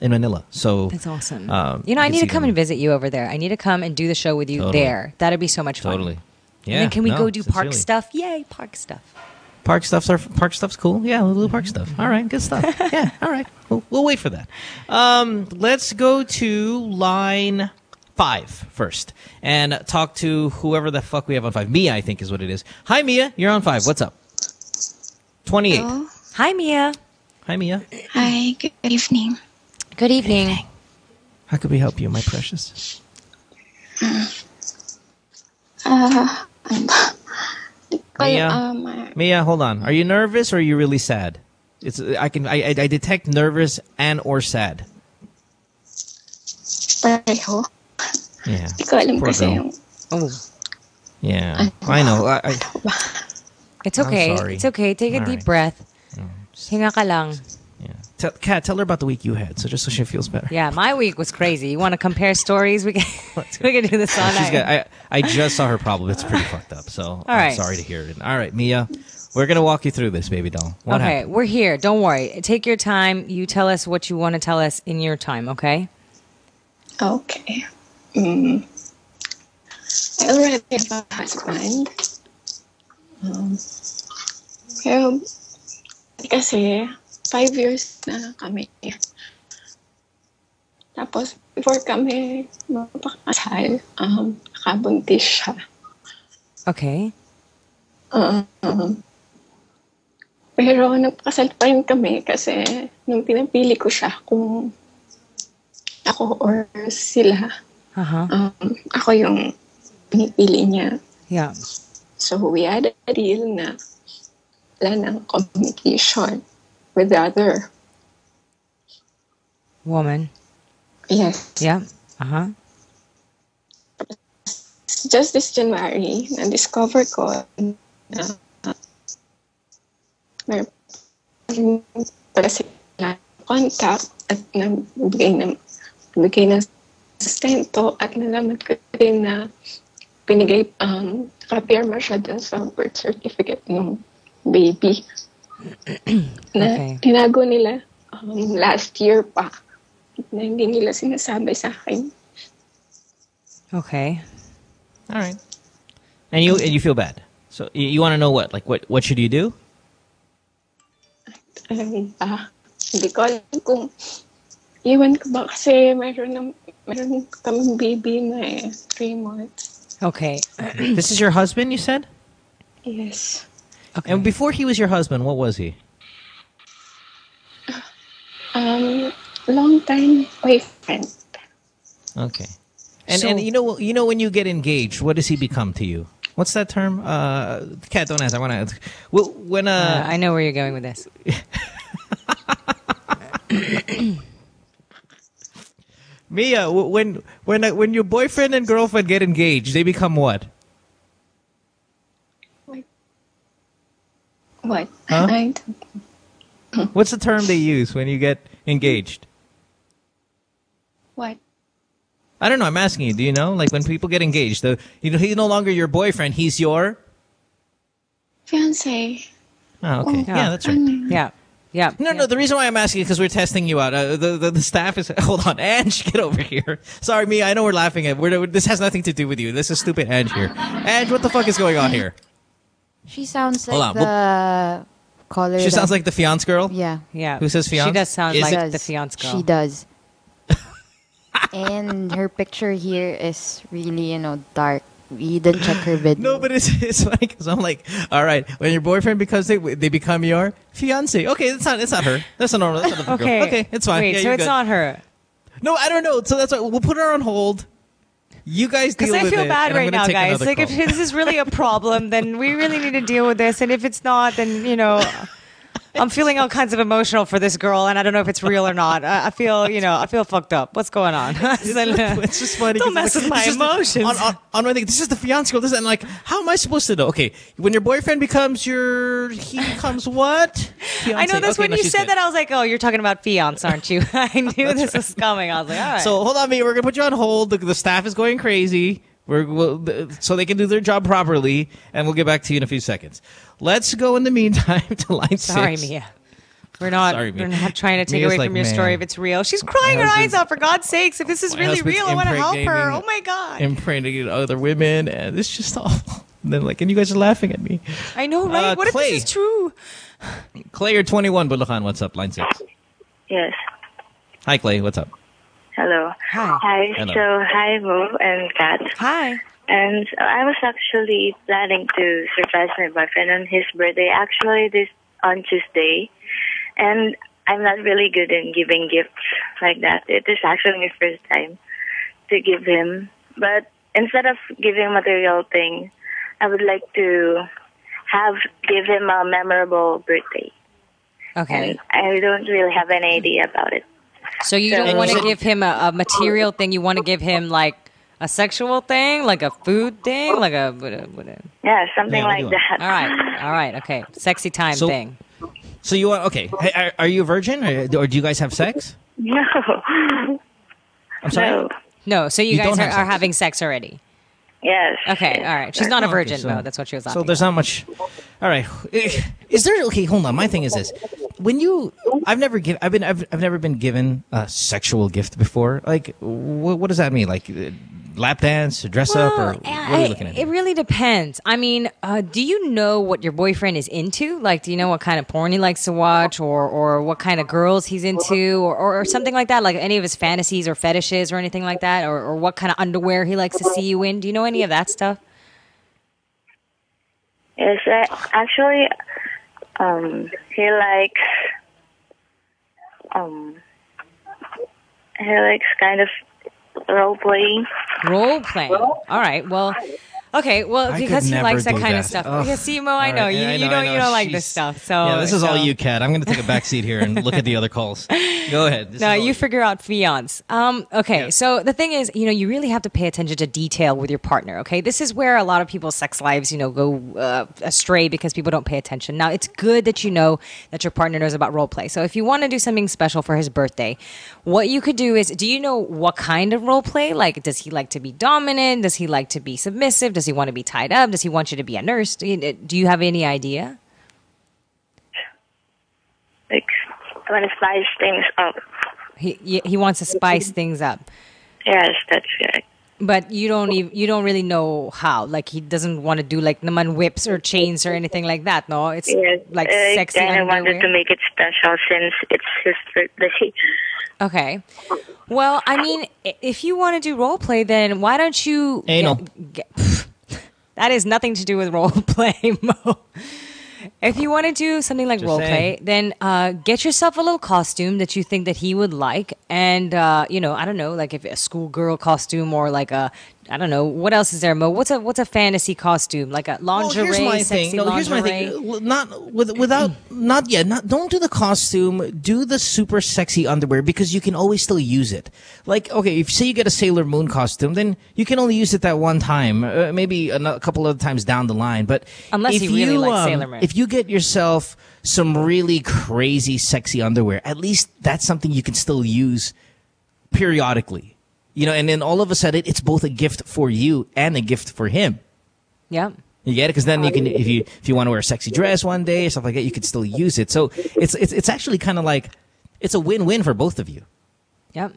Manila. So
That's awesome.
you
I
can
need
see
to come
them.
and visit you over there. I need to come and do the show with you
Totally.
there. That'd be so much fun.
Totally. Yeah.
And then can we
no,
go do park
sincerely.
stuff? Yay, park stuff.
Park stuff's cool. Yeah, we'll do park stuff. All right, good stuff. Yeah, all right. We'll wait for that. Let's go to line 5 first and talk to whoever the fuck we have on 5. Mia, I think is what it is. Hi, Mia. You're on 5. What's up? 28.
Hello.
Hi, Mia.
Hi, Mia.
Hi, good evening.
Good evening.
How could we help you, my precious? Mia, hold on. Are you nervous or are you really sad? I detect nervous and or sad.
Pareho.
Yeah.
Hindi ko alam
Poor
kasi
girl.
yung...
Oh.
Yeah, I know.
It's okay.
I'm sorry.
It's okay. Take a
All
deep
right.
breath. Hinga ka lang.
Kat, tell her about the week you had, so just so she feels better.
Yeah, my week was crazy. You want to compare stories? We can do this all
She's
night.
I just saw her problem. It's pretty fucked up. So I'm
right.
sorry to hear it. All right, Mia, we're gonna walk you through this, baby doll. What
Okay,
happened?
we're here. Don't worry. Take your time. You tell us what you want to tell us in your time, okay?
Okay. I already have a husband. Pero kasi 5 years na kami. Tapos before kami magpakasal, nakabuntis siya.
Okay.
Pero nagpakasal pa rin kami kasi nung pinapili ko siya kung ako or sila, ako yung pinipili niya.
Yeah.
So we had a deal na wala ng communication with the other.
Woman.
Yes.
Yeah.
Just this January, na-discover ko na meron pala sila contact at nagbigay ng sustento at nalaman ko din na pinigay kapirma siya dun sa birth certificate ng baby na tinago nila last year pa na hindi nila sinasabi sa akin.
Okay.
All right. And you feel bad. So you want to know what? Like what should you do?
Hindi ko alam kung iwan ko ba kasi meron kaming baby na 3 months.
Okay.
This is your husband, you said?
Yes.
Okay. And before he was your husband, what was he?
Long time boyfriend.
Okay. And you know when you get engaged, what does he become to you? What's that term? Kat, don't answer. I want to. Well, when
I know where you're going with this.
Mia, when your boyfriend and girlfriend get engaged, they become what?
What?
Huh? What's the term they use when you get engaged?
What?
I don't know. I'm asking you. Do you know? Like when people get engaged, he's no longer your boyfriend. He's your
Fiance.
Oh, okay. Yeah, that's right.
Yeah. Yeah.
No. The reason why I'm asking is because we're testing you out. The staff is. Hold on, Ange, get over here. Sorry, Mia. I know we're laughing at. This has nothing to do with you. This is stupid, Ange here. Ange, what the fuck is going on here?
She sounds like the caller.
She sounds like the fiance girl.
Yeah.
Yeah.
Who says fiance?
She does sound like the fiance girl.
She does. And her picture here is really, dark. We didn't check her video.
No, but it's funny because I'm like, all right, when your boyfriend becomes they become your fiance. Okay, it's not her. That's not normal. That's not the girl. Okay, it's fine.
Wait,
yeah,
so it's
good.
not her.
No, I don't know. So that's why we'll put her on hold. You guys deal with it.
Because I feel bad
and
right now, guys. Like, if
call.
this is really a problem, then we really need to deal with this. And if it's not, then, I'm feeling all kinds of emotional for this girl, and I don't know if it's real or not. I feel fucked up. What's going on?
It's just funny.
Don't mess with my emotions.
On my thing, this is the fiance girl. And like, how am I supposed to know? Okay, when your boyfriend becomes he becomes what? Fiance.
I know that's
okay,
when you said that. I was like, oh, you're talking about fiance, aren't you? I knew this was coming. I was like, all right.
So hold on, Mia. We're gonna put you on hold. The staff is going crazy. So they can do their job properly, and we'll get back to you in a few seconds. Let's go in the meantime to line 6.
Sorry, Mia. We're not trying to take
Mia's
away
like,
from your story if it's real. She's crying her eyes out, for God's sakes. If this is really real, I want to help her. Oh, my God.
Impregnating other women, and it's just awful. And then, and you guys are laughing at me.
I know, right? What
Clay.
if this is true?
Clay, you're 21, Bulacan. What's up? Line 6.
Yes.
Hi, Clay. What's up?
Hello.
Hi.
Hello.
So, hi, Mo and Kat.
Hi.
And I was actually planning to surprise my boyfriend on his birthday, actually on Tuesday. And I'm not really good in giving gifts like that. It is actually my first time to give him. But instead of giving material thing, I would like to give him a memorable birthday.
Okay.
And I don't really have any idea about it.
So you don't want to give him a material thing. You want to give him like a sexual thing, like a food thing, like a
yeah, something like that.
All right, okay, sexy time thing.
So you want Hey, are you a virgin, or do you guys have sex?
No.
I'm sorry.
No.
So you guys are having sex already.
Yes.
Okay. All right. She's not a virgin, though. That's what she was asking.
So there's not much. All right. Is there? Okay, hold on. My thing is this: I've never been given a sexual gift before. Like, what does that mean? Like, lap dance, dress up, or what are you looking at?
It really depends. I mean, do you know what your boyfriend is into? Like, do you know what kind of porn he likes to watch, or what kind of girls he's into, or something like that? Like any of his fantasies or fetishes or anything like that, or what kind of underwear he likes to see you in? Do you know any of that stuff?
Yes, actually, he likes kind of role playing.
Role playing. All right. Well, okay. Well, because he likes that kind of stuff.
Oh.
Yeah, see, Mo, I know you don't like this stuff. So
yeah, this is all you, Kat. I'm going to take a back seat here and look at the other calls. Go ahead.
No, you figure out fiance. Okay, so the thing is, you really have to pay attention to detail with your partner. Okay, this is where a lot of people's sex lives, go astray because people don't pay attention. Now, it's good that you know that your partner knows about role play. So if you want to do something special for his birthday, what you could do is, do you know what kind of role play? Like, does he like to be dominant? Does he like to be submissive? Does he want to be tied up? Does he want you to be a nurse? Do you have any idea?
Like, I want to spice things up.
He wants to spice things up.
Yes, that's correct.
But you don't really know how. Like, he doesn't want to do like naman whips or chains or anything like that. No, it's like sexy underwear.
I wanted to make it special since it's his birthday.
Okay. Well, I mean, if you want to do role play, then why don't you? That has nothing to do with role play, Mo. If you want to do something like role play, then get yourself a little costume that you think that he would like, and I don't know, like if a schoolgirl costume or like a, I don't know, what else is there, Mo? What's a fantasy costume, like a lingerie?
Here's my
sexy
thing. No, here's my
lingerie?
thing. Don't do the costume. Do the super sexy underwear because you can always still use it. Like, okay, if say you get a Sailor Moon costume, then you can only use it that one time, maybe a couple of times down the line. But
unless
if
you really like Sailor Moon,
if you get yourself some really crazy sexy underwear, at least that's something you can still use periodically. And then all of a sudden, it's both a gift for you and a gift for him.
Yeah.
You get it? Because then you can, if you want to wear a sexy dress one day or stuff like that, you could still use it. So it's actually kind of like, it's a win-win for both of you.
Yep.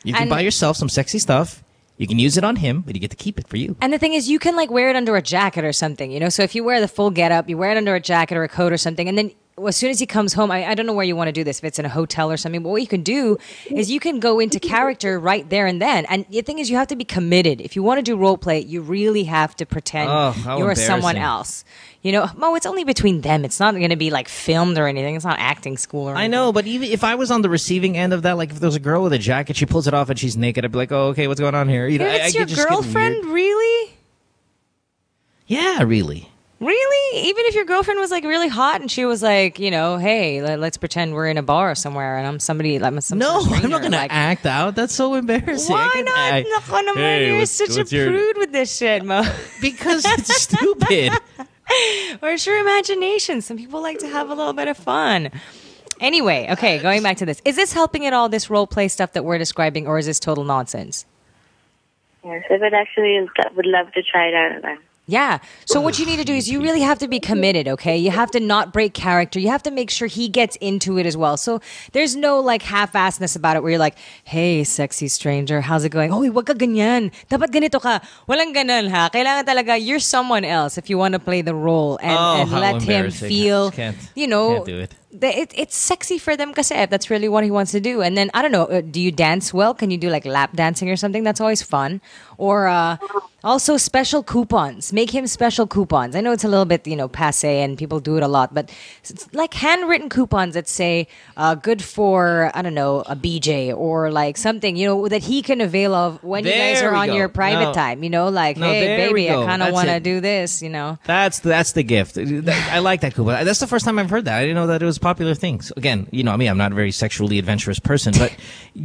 You can buy yourself some sexy stuff. You can use it on him, but you get to keep it for you.
And the thing is, you can like wear it under a jacket or something, So if you wear the full getup, you wear it under a jacket or a coat or something, and then as soon as he comes home, I don't know where you want to do this, if it's in a hotel or something, but what you can do is you can go into character right there and then. And the thing is, you have to be committed. If you want to do role play, you really have to pretend you're someone else. Mo, it's only between them. It's not going to be like filmed or anything. It's not acting school or anything.
I know, but even if I was on the receiving end of that, like if there was a girl with a jacket, she pulls it off and she's naked, I'd be like, oh, okay, what's going on here?
It's your girlfriend, really?
Yeah, really.
Really? Even if your girlfriend was like really hot and she was like, hey, let's pretend we're in a bar somewhere and I'm somebody like some
No,
stranger,
I'm not gonna act out. That's so embarrassing.
Why not? Naku naman, you're such a prude with this shit, Mo.
Because it's stupid.
Or it's your imagination. Some people like to have a little bit of fun. Anyway, okay, going back to this. Is this helping at all, this role play stuff that we're describing, or is this total nonsense?
Yes, I would love to try that.
Yeah. So what you need to do is you really have to be committed, okay? You have to not break character. You have to make sure he gets into it as well. So there's no like half-assedness about it where you're like, hey, sexy stranger, how's it going? Oh, wag ka ganyan. Dapat ganito ka. Walang ganon, ha? Kailangan talaga you're someone else if you want to play the role and let him feel,
Can't do it.
It's sexy for them kasi if that's really what he wants to do. And then, I don't know, do you dance well? Can you do like lap dancing or something? That's always fun. Or also special coupons. Make him special coupons. I know it's a little bit, passe and people do it a lot, but it's like handwritten coupons that say good for, I don't know, a BJ or like something, that he can avail of when you guys are on your private time. Like, hey, baby, I kind of want to do this,
That's the gift. I like that coupon. That's the first time I've heard that. I didn't know that it was popular things. Again, I'm not a very sexually adventurous person, but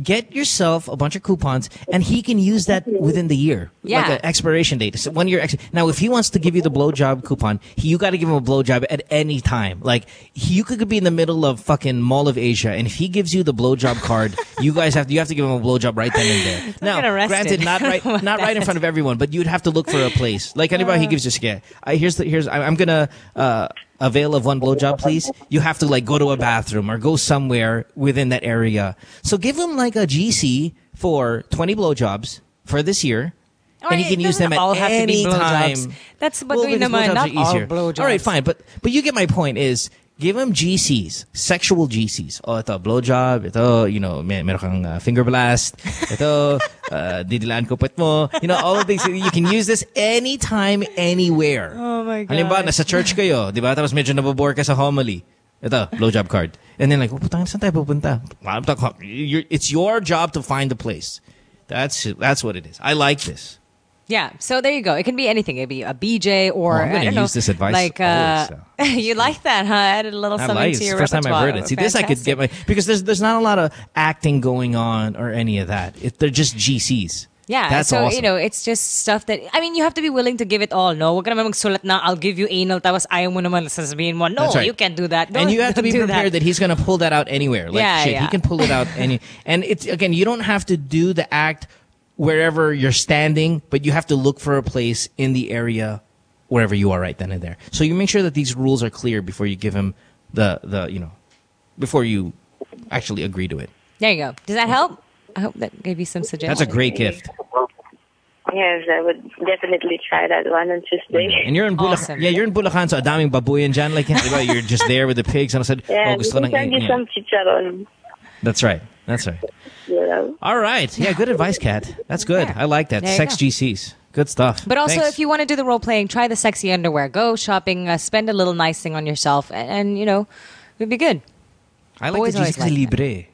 get yourself a bunch of coupons and he can use that within the year.
Yeah.
Like an expiration date. So 1 year now, if he wants to give you the blowjob coupon, you got to give him a blowjob at any time. Like, you could be in the middle of fucking Mall of Asia, and if he gives you the blowjob card, you have to give him a blowjob right then and there. Now, granted, not right in front of everyone, but you'd have to look for a place. Like anybody he gives you, I'm gonna avail of one blowjob, please. You have to like go to a bathroom or go somewhere within that area. So give him like a GC for 20 blowjobs for this year. And he can use them at any time.
That's but naman, not all blowjobs.
All right, fine. But you get my point is, give him GCs, sexual GCs. Oh, ito, blowjob. Ito, meron kang finger blast. Ito, didilaan ko pet mo. All of these. You can use this anytime, anywhere.
Oh my God.
Halimbawa, nasa church kayo, di ba? Tapos medyo nabobore ka sa homily. Ito, blowjob card. And then like, putang, saan tayo pupunta? It's your job to find the place. That's what it is. I like this.
Yeah, so there you go. It can be anything. It could be a BJ or
I'm going to use this advice.
Like, you like that, huh? Added a little something to your repertoire.
It's the first time I've heard it. See, this I could get because there's not a lot of acting going on or any of that. They're just GCs.
Yeah,
that's
so
awesome.
It's just stuff that you have to be willing to give it all. No, wag ka naman magsulat na I'll give you anal tapos ayaw mo naman sasabihin mo. No, right. You can't do that.
And you have to be prepared that he's going to pull that out anywhere. Like he can pull it out and it's again, you don't have to do the act wherever you're standing, but you have to look for a place in the area wherever you are right then and there. So you make sure that these rules are clear before you give him before you actually agree to it.
There you go. Does that help? I hope that gave you some suggestions.
That's a great gift.
Yes, I would definitely try that one on Tuesday.
And you're in Bulacan. Awesome. Yeah, you're in Bulacan, so adaming babuyan dyan. Like, you're just there with the pigs. And I said,
gusto nang some chicharon.
That's right. All right. Yeah, good advice, Kat. That's good. I like that. Sex GCs. Good stuff.
But also, if you want to do the role playing, try the sexy underwear. Go shopping. Spend a little nice thing on yourself. And it'd be good.
I like the GC kasi libre.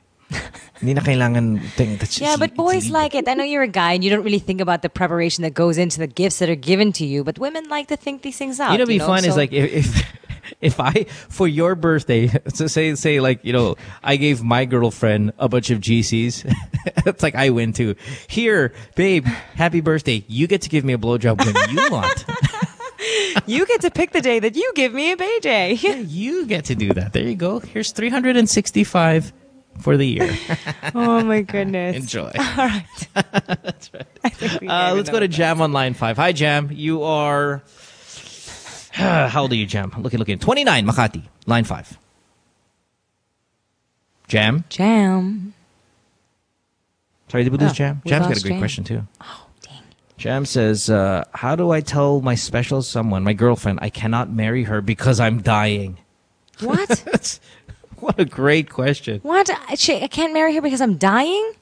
Hindi na kailangan
yeah, but boys like it. I know you're a guy and you don't really think about the preparation that goes into the gifts that are given to you, but women like to think these things out.
What'd be fun is like if I, for your birthday, so say like, I gave my girlfriend a bunch of GCs. It's like I win too. Here, babe, happy birthday. You get to give me a blowjob when you want.
You get to pick the day that you give me a BJ.
Yeah, you get to do that. There you go. Here's 365 for the year.
Oh my goodness.
Enjoy.
All right.
That's right. Let's go to Jam on line 5. Hi, Jam. You are... How old are you, Jam? Looking. 29, Makati. Line 5. Jam?
Jam.
Sorry, did we lose Jam?
we
Jam's got a
lost
great
Jam.
question, too.
Oh, dang.
Jam says, how do I tell my special someone, my girlfriend, I cannot marry her because I'm dying?
What?
What a great question.
What? I can't marry her because I'm dying?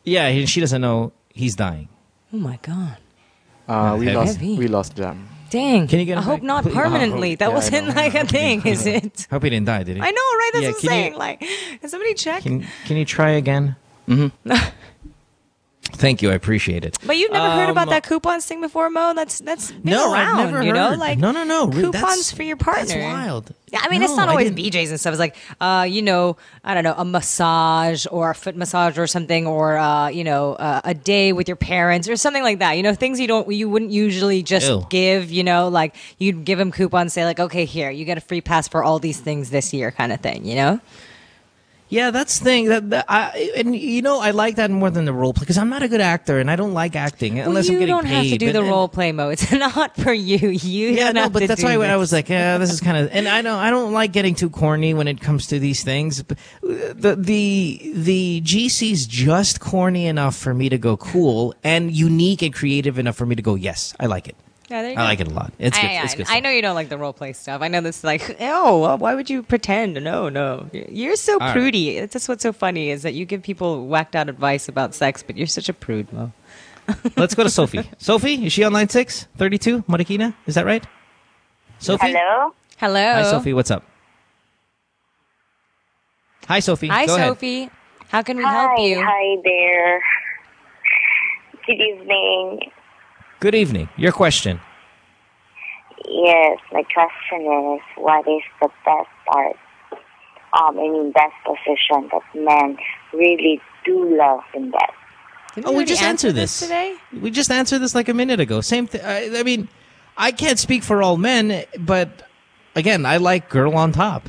Yeah, she doesn't know he's dying.
Oh my god.
We lost Jam.
Dang.
Can you get
I
him
hope
back?
not
Please.
permanently. That
Yeah, I
wasn't
know.
like a thing, is it?
Hope he didn't die, did he?
I know, right? That's
Yeah,
what I'm
can
saying.
you-
Like, can somebody check?
Can you try again? Mm-hmm. Thank you, I appreciate it.
But you've never heard about that coupons thing before, Mo? That's been
No, I've
around,
never
you know?
heard.
Like
No. Really,
coupons for your partner.
That's wild.
Yeah, I mean, it's not
I
always
didn't-
BJ's and stuff. It's like, I don't know, a massage or a foot massage or something, or a day with your parents or something like that. You know, things you wouldn't usually just
Ew.
give. You know, like you'd give them coupons, say like, okay, here, you get a free pass for all these things this year, kind of thing. You know.
Yeah, that's the thing. I like that more than the role play because I'm not a good actor and I don't like acting unless I'm
you
getting
don't
paid.
have to do
But-
the role play, Mo. It's not for you.
Yeah,
don't
no,
have
but
to
that's
do
why I
this.
was like, yeah, this is kind of, and I don't like getting too corny when it comes to these things. But the GC's just corny enough for me to go cool and unique and creative enough for me to go, yes, I like it.
Yeah, there you
I
go.
like it a lot. It's good. It's good.
I know you don't like the role play stuff. I know this is like, oh, why would you pretend? No. You're so
All right.
prudy. It's just what's so funny is that you give people whacked out advice about sex, but you're such a prude, Mo.
Let's go to Sophie. Sophie, is she on line 6? 32? Marikina? Is that right? Sophie?
Hello?
Hello.
Hi, Sophie. What's up? Hi, Sophie.
Hi,
Go ahead.
Sophie. How can we help you?
Hi there. Good evening.
Good evening. Your question.
Yes, my question is, what is the best part? Best position that men really do love in bed?
Didn't
Oh, we
already
just
answer
answered this
today.
We just answered this like a minute ago. Same thing. I mean, I can't speak for all men, but again, I like girl on top.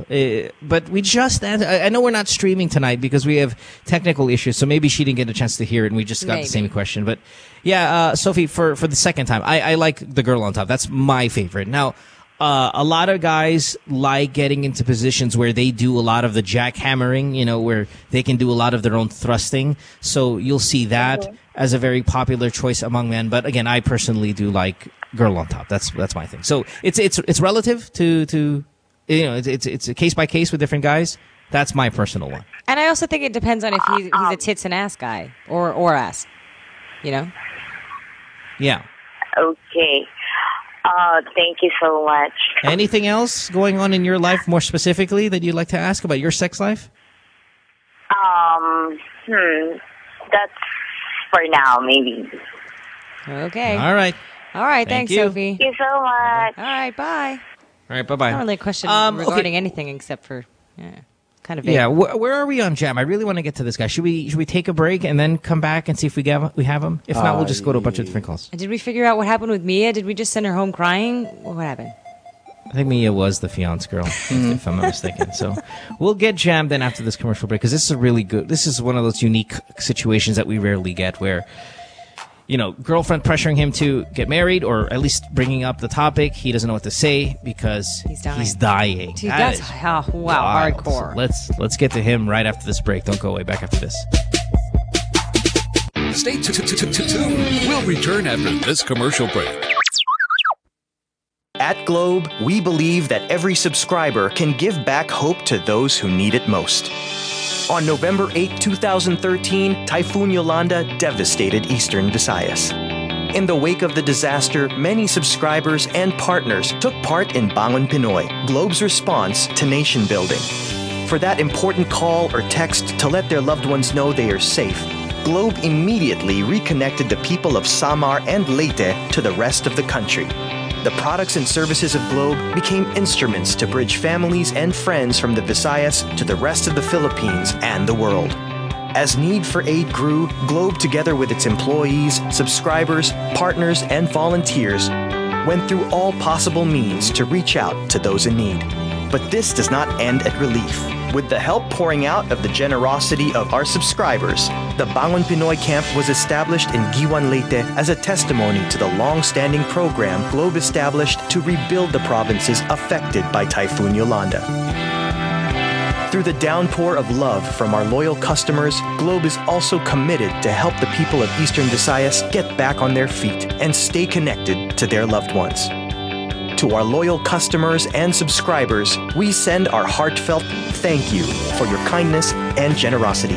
But we just answered. I know we're not streaming tonight because we have technical issues, so maybe she didn't get a chance to hear it, and we just got
Maybe.
the same question. But yeah, Sophie, for the second time, I like the girl on top. That's my favorite. Now, a lot of guys like getting into positions where they do a lot of the jackhammering, where they can do a lot of their own thrusting. So you'll see that as a very popular choice among men. But again, I personally do like girl on top. That's my thing. So it's relative to it's a case by case with different guys. That's my personal one.
And I also think it depends on if he's a tits and ass guy or ass. You know?
Yeah.
Okay. Thank you so much.
Anything else going on in your life more specifically that you'd like to ask about your sex life?
That's for now, maybe.
Okay.
All right.
All right.
Thank
Thanks,
you.
Sophie.
Thank you so much.
All right. Bye.
All right. Bye-bye.
Not really a question
Okay.
regarding anything except for kind of vague.
Yeah, where are we on Jam? I really want to get to this guy. Should we take a break and then come back and see if we have him? If not, we'll just go to a bunch of different calls.
And did we figure out what happened with Mia? Did we just send her home crying? What happened?
I think Mia was the fiance girl, if I'm not mistaken. So we'll get Jam then after this commercial break because this is a really good. This is one of those unique situations that we rarely get where, girlfriend pressuring him to get married or at least bringing up the topic. He doesn't know what to say because he's dying.
Dude,
That
that's
is
wow,
wild.
hardcore.
So let's get to him right after this break. Don't go away. Back after this.
Stay tuned. We'll return after this commercial break.
At Globe, we believe that every subscriber can give back hope to those who need it most. On November 8, 2013, Typhoon Yolanda devastated eastern Visayas. In the wake of the disaster, many subscribers and partners took part in Bangon Pinoy, Globe's response to nation building. For that important call or text to let their loved ones know they are safe, Globe immediately reconnected the people of Samar and Leyte to the rest of the country. The products and services of Globe became instruments to bridge families and friends from the Visayas to the rest of the Philippines and the world. As need for aid grew, Globe, together with its employees, subscribers, partners, and volunteers, went through all possible means to reach out to those in need. But this does not end at relief. With the help pouring out of the generosity of our subscribers, the Bangon Pinoy Camp was established in Giwan Leyte as a testimony to the long-standing program Globe established to rebuild the provinces affected by Typhoon Yolanda. Through the downpour of love from our loyal customers, Globe is also committed to help the people of Eastern Visayas get back on their feet and stay connected to their loved ones. To our loyal customers and subscribers, we send our heartfelt thank you for your kindness and generosity.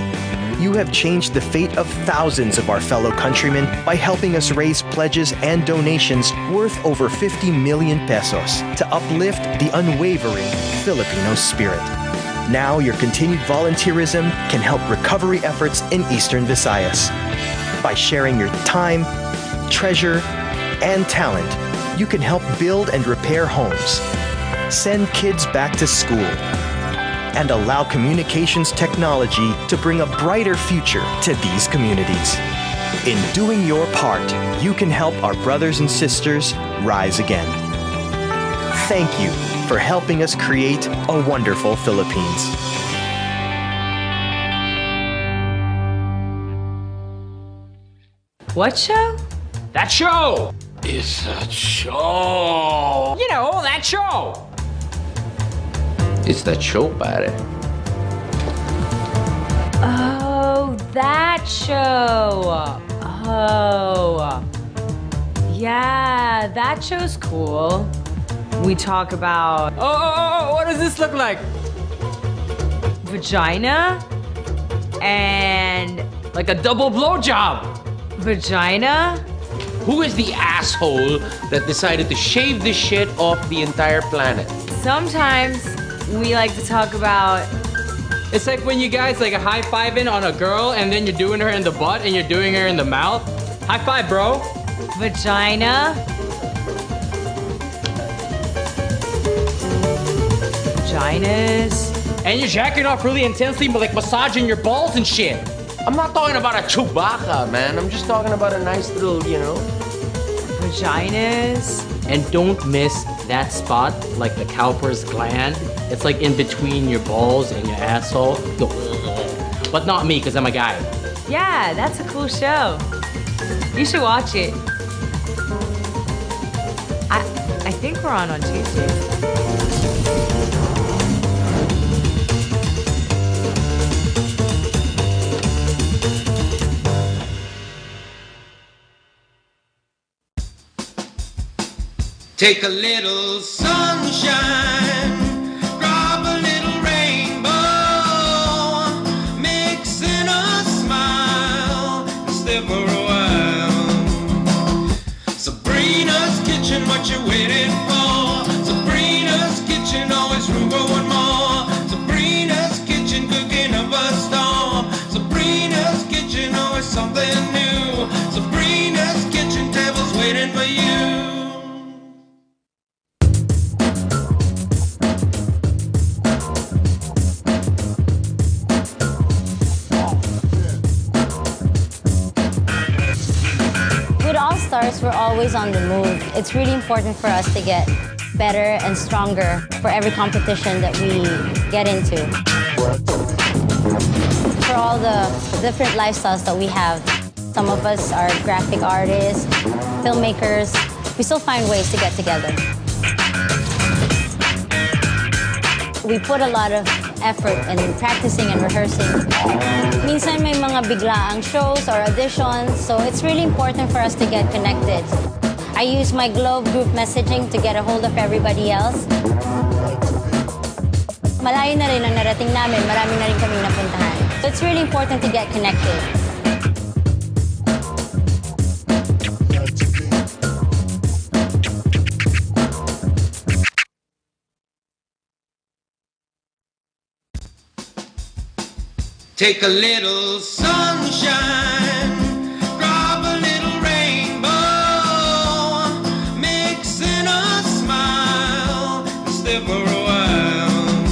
You have changed the fate of thousands of our fellow countrymen by helping us raise pledges and donations worth over 50 million pesos to uplift the unwavering Filipino spirit. Now your continued volunteerism can help recovery efforts in Eastern Visayas. By sharing your time, treasure, and talent, you can help build and repair homes, send kids back to school, and allow communications technology to bring a brighter future to these communities. In doing your part, you can help our brothers and sisters rise again. Thank you for helping us create a wonderful Philippines.
What show?
That show! It's a show! You know, that show! It's that show, pare.
Oh, that show! Oh. Yeah, that show's cool. We talk about...
Oh, what does this look like?
Vagina? And...
Like a double blowjob!
Vagina?
Who is the asshole that decided to shave this shit off the entire planet?
Sometimes we like to talk about...
It's like when you guys like a high-fiving on a girl and then you're doing her in the butt and you're doing her in the mouth. High five, bro.
Vagina. Vaginas.
And you're jacking off really intensely, but like massaging your balls and shit. I'm not talking about a Chewbacca, man. I'm just talking about a nice little, you know.
Vaginas.
And don't miss that spot, like the cowper's gland. It's like in between your balls and your asshole. But not me, because I'm a guy.
Yeah, that's a cool show. You should watch it. I think we're on Tuesdays.
Take a little sunshine, drop a little rainbow, mix in a smile, and stay for a while. Sabrina's kitchen, what you waiting for? Sabrina's kitchen, always room for one more. Sabrina's kitchen, cooking up a storm. Sabrina's kitchen, always something new. Sabrina's kitchen, tables waiting for you.
We're always on the move. It's really important for us to get better and stronger for every competition that we get into. For all the different lifestyles that we have, some of us are graphic artists, filmmakers. We still find ways to get together. We put a lot of effort in practicing and rehearsing. Minsan may mga biglaang shows or auditions, so it's really important for us to get connected. I use my Globe group messaging to get a hold of everybody else. Malayo na rin ang narating namin, marami na rin kaming napuntahan. So it's really important to get connected.
Take a little sunshine, drop a little rainbow, mix in a smile, and stay for a while.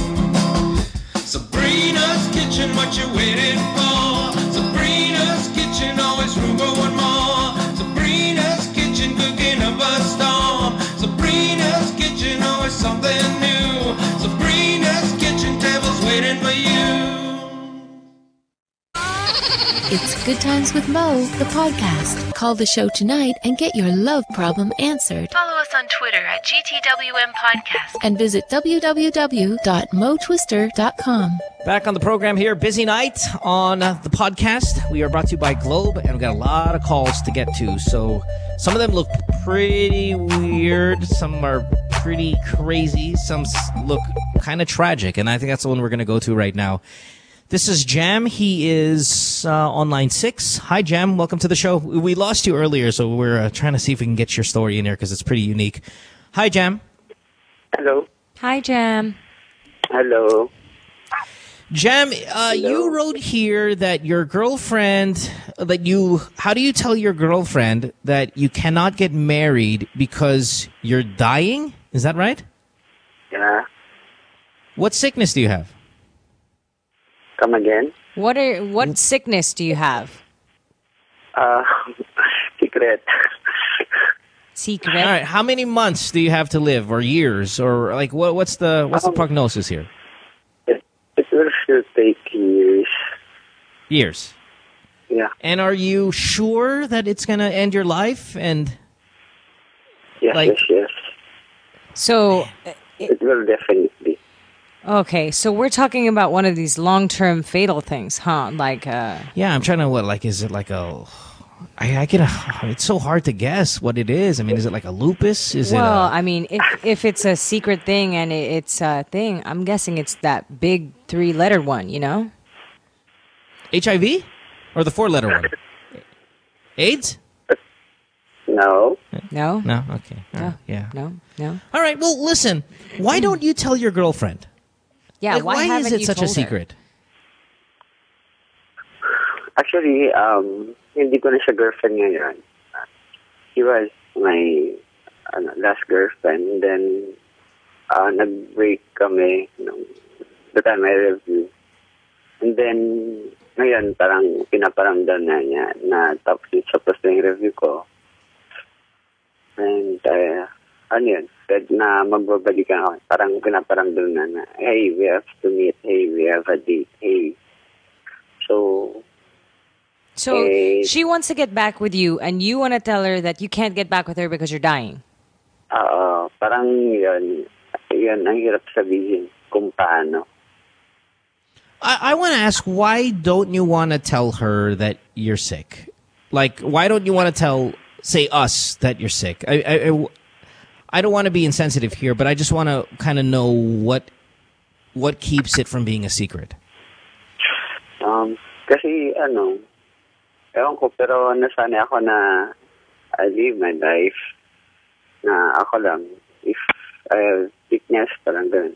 Sabrina's kitchen, what you waiting for? Sabrina's kitchen, always room for one more. Sabrina's kitchen, cooking up a storm. Sabrina's kitchen, always something new. Sabrina's kitchen, tables waiting for you.
Good Times with Mo, the podcast. Call the show tonight and get your love problem answered.
Follow us on Twitter at GTWM Podcast.
And visit www.motwister.com.
Back on the program here, busy night on the podcast. We are brought to you by Globe, and we've got a lot of calls to get to. So some of them look pretty weird. Some are pretty crazy. Some look kind of tragic, and I think that's the one we're going to go to right now. This is Jam. He is on line 6. Hi, Jam. Welcome to the show. We lost you earlier, so we're trying to see if we can get your story in here because it's pretty unique. Hi, Jam.
Hello.
Hi, Jam.
Hello.
Jam, you wrote here that your girlfriend, how do you tell your girlfriend that you cannot get married because you're dying? Is that right?
Yeah.
What sickness do you have?
Come again?
What sickness do you have?
Secret.
Secret.
All right. How many months do you have to live, or years, or like what's the prognosis here?
It will still take years.
Years.
Yeah.
And are you sure that it's gonna end your life? And
yes.
So
it will definitely.
Okay, so we're talking about one of these long-term fatal things, huh? Like,
yeah, I'm trying to is it like a? It's so hard to guess what it is. I mean, is it like a lupus?
I mean, if it's a secret thing and it's a thing, I'm guessing it's that big 3-letter one, you know?
HIV? Or the 4-letter one? AIDS?
No.
No?
No? Okay. Yeah.
No?
All right, well, listen. Why don't you tell your girlfriend?
Yeah,
like, why
haven't
is it
you
such a
told her?
secret?
Actually, hindi ko na siya girlfriend ngayon. He was my last girlfriend. Then, nag-break kami the time I review. And then, ngayon, parang pinaparamdam na niya na tapos na yung review ko. And, said na magbabalikan ako. Parang pinaparamdam na, hey, we have to meet. Hey, we have a date. Hey. So
she wants to get back with you, and you want to tell her that you can't get back with her because you're dying.
Parang yun ang hirap sabihin kung paano.
I want to ask, why don't you want to tell her that you're sick? Like, why don't you want to tell, say, us that you're sick? I don't want to be insensitive here, but I just want to kind of know what keeps it from being a secret.
Kasi ewan ko, pero nasanay ako na I live my life na ako lang. If I have sickness, parang ganun.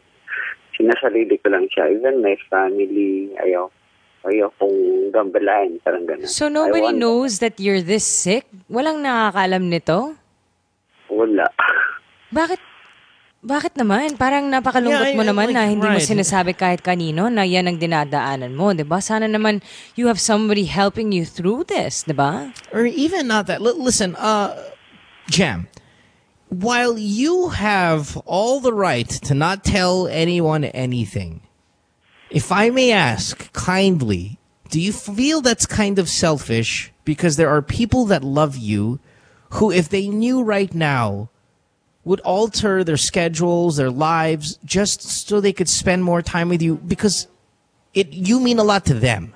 Sinasarili ko lang siya. Even my family, ayaw kong gambalain, parang ganun.
So nobody knows that you're this sick? Walang nakakaalam nito?
Wala.
Bakit naman? Parang napakalungkot mo naman na hindi mo sinasabi kahit kanino na yan ang dinadaanan mo, di ba? Sana naman you have somebody helping you through this, di ba?
Or even not that. Listen, Jam, while you have all the right to not tell anyone anything, if I may ask kindly, do you feel that's kind of selfish? Because there are people that love you who, if they knew right now, would alter their schedules, their lives, just so they could spend more time with you, because you mean a lot to them.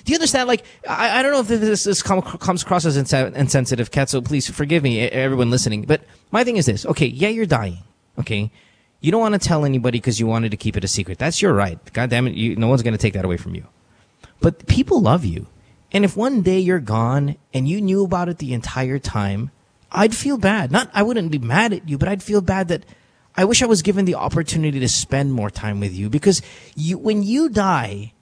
Do you understand? Like, I don't know if this comes across as insensitive, Kat, so please forgive me, everyone listening. But my thing is this. Okay, yeah, you're dying. Okay? You don't want to tell anybody because you wanted to keep it a secret. That's your right. God damn it, no one's going to take that away from you. But people love you. And if one day you're gone and you knew about it the entire time, I'd feel bad. I wouldn't be mad at you, but I'd feel bad that I wish I was given the opportunity to spend more time with you. Because when you die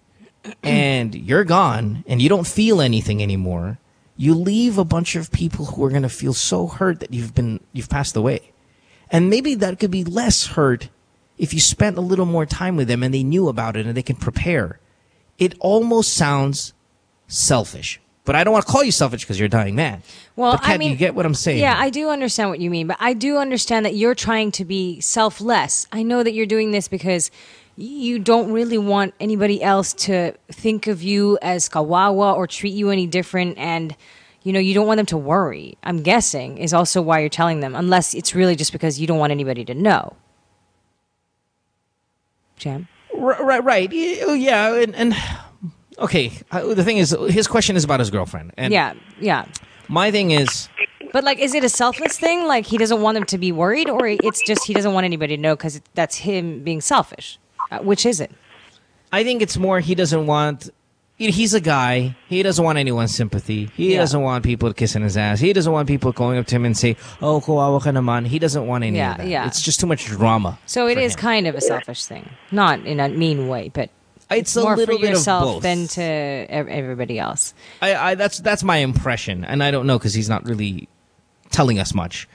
and you're gone and you don't feel anything anymore, you leave a bunch of people who are going to feel so hurt that you've passed away. And maybe that could be less hurt if you spent a little more time with them and they knew about it and they can prepare. It almost sounds selfish. But I don't want to call you selfish because you're a dying man.
Well,
but Kat,
I mean,
you get what I'm saying.
Yeah, I do understand what you mean, but I do understand that you're trying to be selfless. I know that you're doing this because you don't really want anybody else to think of you as kawawa or treat you any different, and you don't want them to worry. I'm guessing is also why you're telling them, unless it's really just because you don't want anybody to know. Jam?
Right. Yeah, and okay, the thing is, his question is about his girlfriend. And
yeah.
My thing is...
But, like, is it a selfless thing? Like, he doesn't want them to be worried? Or it's just he doesn't want anybody to know because that's him being selfish? Which is it?
I think it's more he doesn't want... He's a guy. He doesn't want anyone's sympathy. He doesn't want people kissing his ass. He doesn't want people going up to him and say, "Oh, kawawa ka naman." He doesn't want any of that.
Yeah.
It's just too much drama.
So it is kind of a selfish thing. Not in a mean way, but
it's a
more
little
for
bit of
yourself
both.
than to everybody else.
That's my impression, and I don't know because he's not really telling us much.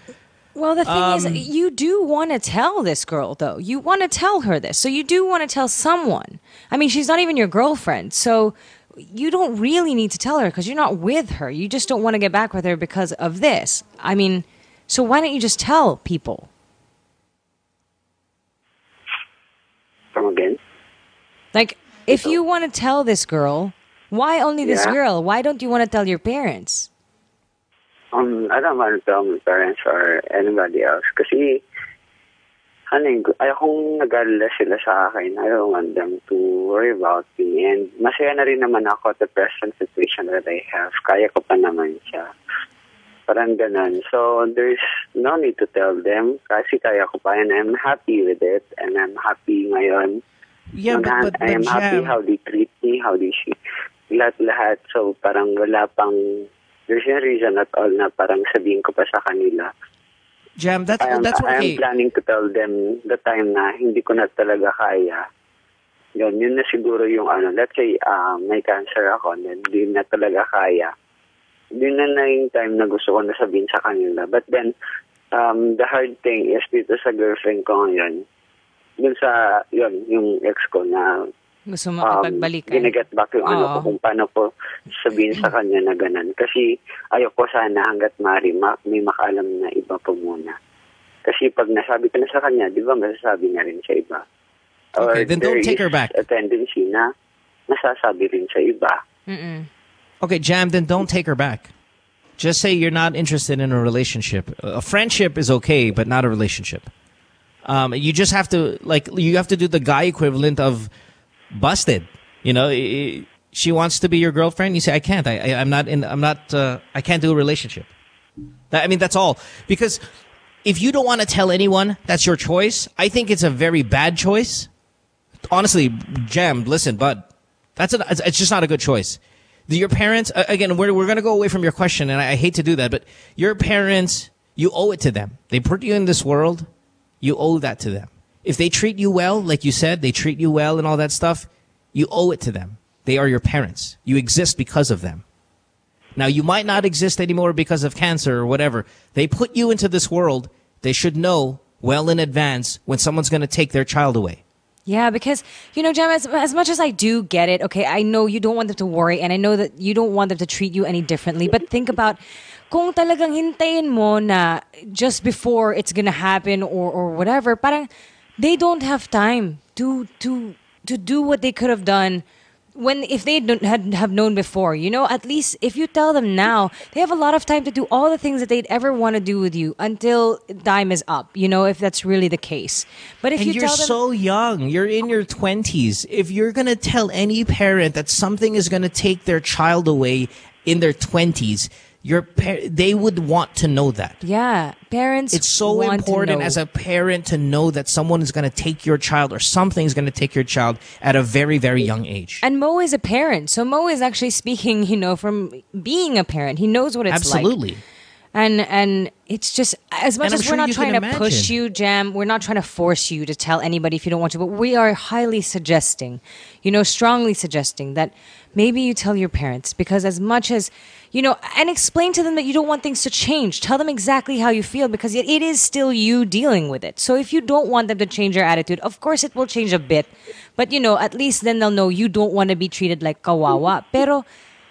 Well, the thing is, you do want to tell this girl, though. You want to tell her this. So you do want to tell someone. I mean, she's not even your girlfriend. So you don't really need to tell her because you're not with her. You just don't want to get back with her because of this. I mean, so why don't you just tell people?
Come again?
Like, if you want to tell this girl, why only this girl? Why don't you want to tell your parents?
I don't want to tell my parents or anybody else kasi ayokong nag-alala sila sa akin. I don't want them to worry about me. And masaya na rin naman ako at the present situation that I have. Kaya ko pa naman siya. Parang ganun. So, there's no need to tell them kasi kaya ko pa and I'm happy with it. And I'm happy ngayon.
Yeah, but
I am happy how they treat me, how they treat lahat. So, parang wala pang... There's no reason at all na parang sabihin ko pa sa kanila.
Jam, that's
I
okay.
am planning to tell them the time na hindi ko na talaga kaya. Yun na siguro yung let's say may cancer ako, then hindi na talaga kaya. Yun na yung time na gusto ko na sabihin sa kanila. But then, the hard thing is dito sa girlfriend ko ngayon, dun sa, yung ex ko na
gusto mo kapagbalikan.
Ginaget back yung ko kung paano ko sabihin sa kanya na ganun. Kasi ayoko sana hanggat maaari may makalam na iba po muna. Kasi pag nasabi ko na sa kanya, di ba masasabi na rin sa iba.
Okay, then don't take her back.
A tendency na nasasabi rin sa iba.
Okay, Jam, then don't take her back. Just say you're not interested in a relationship. A friendship is okay, but not a relationship. You just have to, you have to do the guy equivalent of busted. She wants to be your girlfriend. You say, I can't. I can't do a relationship. I mean, that's all. Because if you don't want to tell anyone, that's your choice. I think it's a very bad choice. Honestly, Jam, listen, bud, it's just not a good choice. Your parents, again, we're going to go away from your question, and I hate to do that, but your parents, you owe it to them. They put you in this world. You owe that to them. If they treat you well, like you said, they treat you well and all that stuff, you owe it to them. They are your parents. You exist because of them. Now, you might not exist anymore because of cancer or whatever. They put you into this world. They should know well in advance when someone's going to take their child away.
Yeah, because, Jam, as much as I do get it, okay, I know you don't want them to worry, and I know that you don't want them to treat you any differently, but think about, kung talagang hintayin mo na just before it's gonna happen or whatever, parang they don't have time to do what they could have done if they have known before. At least if you tell them now, they have a lot of time to do all the things that they'd ever want to do with you until time is up, if that's really the case. But if
you're
tell them,
so young, you're in your 20s. If you're going to tell any parent that something is going to take their child away in their 20s, they would want to know that.
Yeah, parents.
It's so important as a parent to know that someone is going to take your child or something is going to take your child at a very, very young age.
And Mo is a parent, so Mo is actually speaking, from being a parent. He knows what it's like.
Absolutely.
And it's just, as much as we're not trying to push you, Jam, we're not trying to force you to tell anybody if you don't want to, but we are highly suggesting, strongly suggesting that maybe you tell your parents, because as much as, and explain to them that you don't want things to change. Tell them exactly how you feel, because it is still you dealing with it. So if you don't want them to change their attitude, of course it will change a bit. But, at least then they'll know you don't want to be treated like kawawa. Pero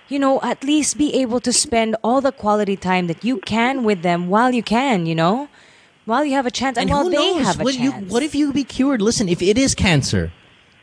you know, at least be able to spend all the quality time that you can with them while you can, you know? While you have a chance and while
who
they
knows?
have a
what
chance.
What if you be cured? Listen, if it is cancer,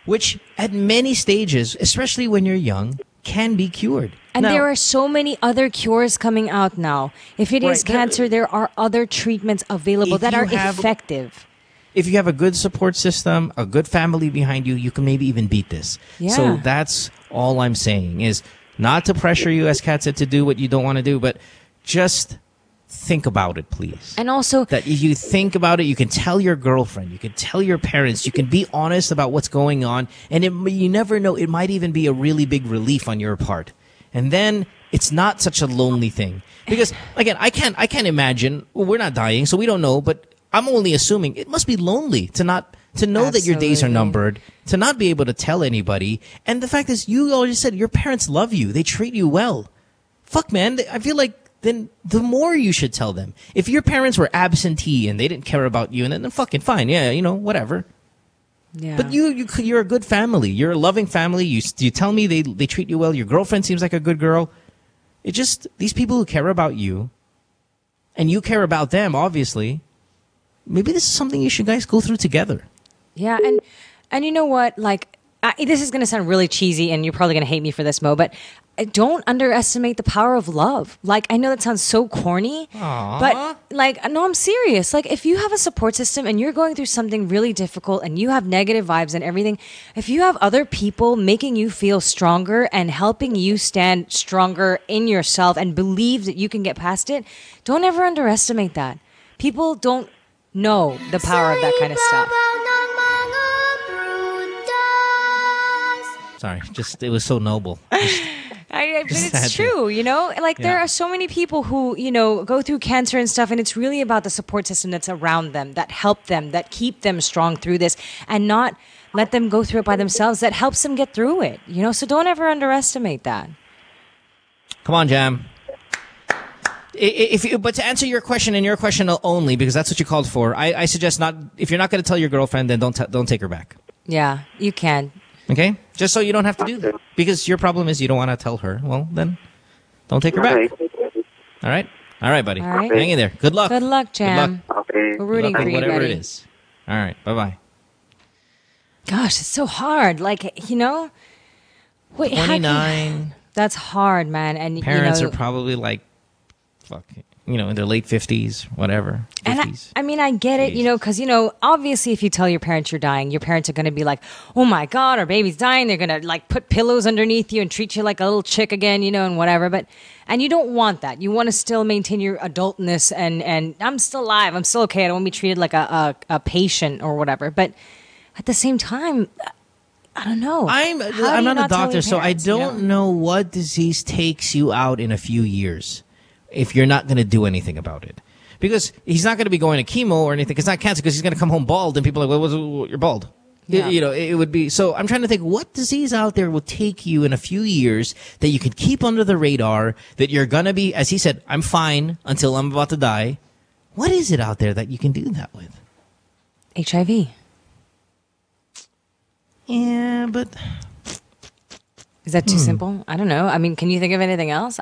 which at many stages, especially when you're young, can be cured.
And
Now-
there are so many other cures coming out now. If it is
Right,
cancer, there are other treatments available
If
that
you
are
have-
effective.
if you have a good support system, a good family behind you, you can maybe even beat this.
Yeah.
So that's all I'm saying is not to pressure you, as Kat said, to do what you don't want to do, but just think about it, please.
And also,
That if you think about it, you can tell your girlfriend, you can tell your parents, you can be honest about what's going on, and you never know, it might even be a really big relief on your part. And then it's not such a lonely thing. Because, again, I can't imagine, well, we're not dying, so we don't know, but I'm only assuming it must be lonely to know that your days are
Absolutely.
numbered, to not be able to tell anybody. And the fact is, you already said your parents love you. They treat you well. Fuck, man. I feel like then the more you should tell them. If your parents were absentee and they didn't care about you, and then fucking fine. Yeah, you know, whatever.
Yeah.
But you're a good family. You're a loving family. You tell me they treat you well. Your girlfriend seems like a good girl. It just, these people who care about you, and you care about them, obviously, maybe this is something you should guys go through together.
Yeah, and you know what? Like, this is going to sound really cheesy, and you're probably going to hate me for this, Mo, but don't underestimate the power of love. Like, I know that sounds so corny, but like, no, I'm serious. Like, if you have a support system and you're going through something really difficult and you have negative vibes and everything, if you have other people making you feel stronger and helping you stand stronger in yourself and believe that you can get past it, don't ever underestimate that. People don't know the power of that kind of stuff.
Sorry, just, it was so noble.
But
Just had
it's
to-
true, you know? Like, there
Yeah.
are so many people who, you know, go through cancer and stuff, and it's really about the support system that's around them, that help them, that keep them strong through this, and not let them go through it by themselves, that helps them get through it, you know? So don't ever underestimate that.
Come on, Jam. But to answer your question and your question only, because that's what you called for, I suggest not. If you're not going to tell your girlfriend, then don't take her back.
Yeah, you can.
Okay, just so you don't have to do that. Because your problem is you don't want to tell her. Well, then don't take her back. All right, buddy.
All right.
Hang in there. Good luck.
Good luck, Jam.
Good luck.
We're rooting
Good luck
for
with
you,
whatever
buddy.
it is. All right. Bye bye.
Gosh, it's so hard. Like, you know? Wait, how can-
29.
That's hard, man. And
Parents
you know,
are probably like, fuck, you know, in their late 50s, whatever.
And I mean, I get it, you know, because, you know, obviously if you tell your parents you're dying, your parents are going to be like, oh my God, our baby's dying. They're going to like put pillows underneath you and treat you like a little chick again, you know, and whatever. And you don't want that. You want to still maintain your adultness and I'm still alive. I'm still okay. I don't want to be treated like a patient or whatever. But at the same time, I don't know.
I'm not a doctor, so I don't know what disease takes you out in a few years if you're not going to do anything about it. Because he's not going to be going to chemo or anything. It's not cancer because he's going to come home bald and people are like, well, you're bald.
Yeah.
You know, it would be. So I'm trying to think what disease out there will take you in a few years that you can keep under the radar, that you're going to be, as he said, I'm fine until I'm about to die. What is it out there that you can do that with?
HIV.
Yeah, but
is that too simple? I don't know. I mean, can you think of anything else?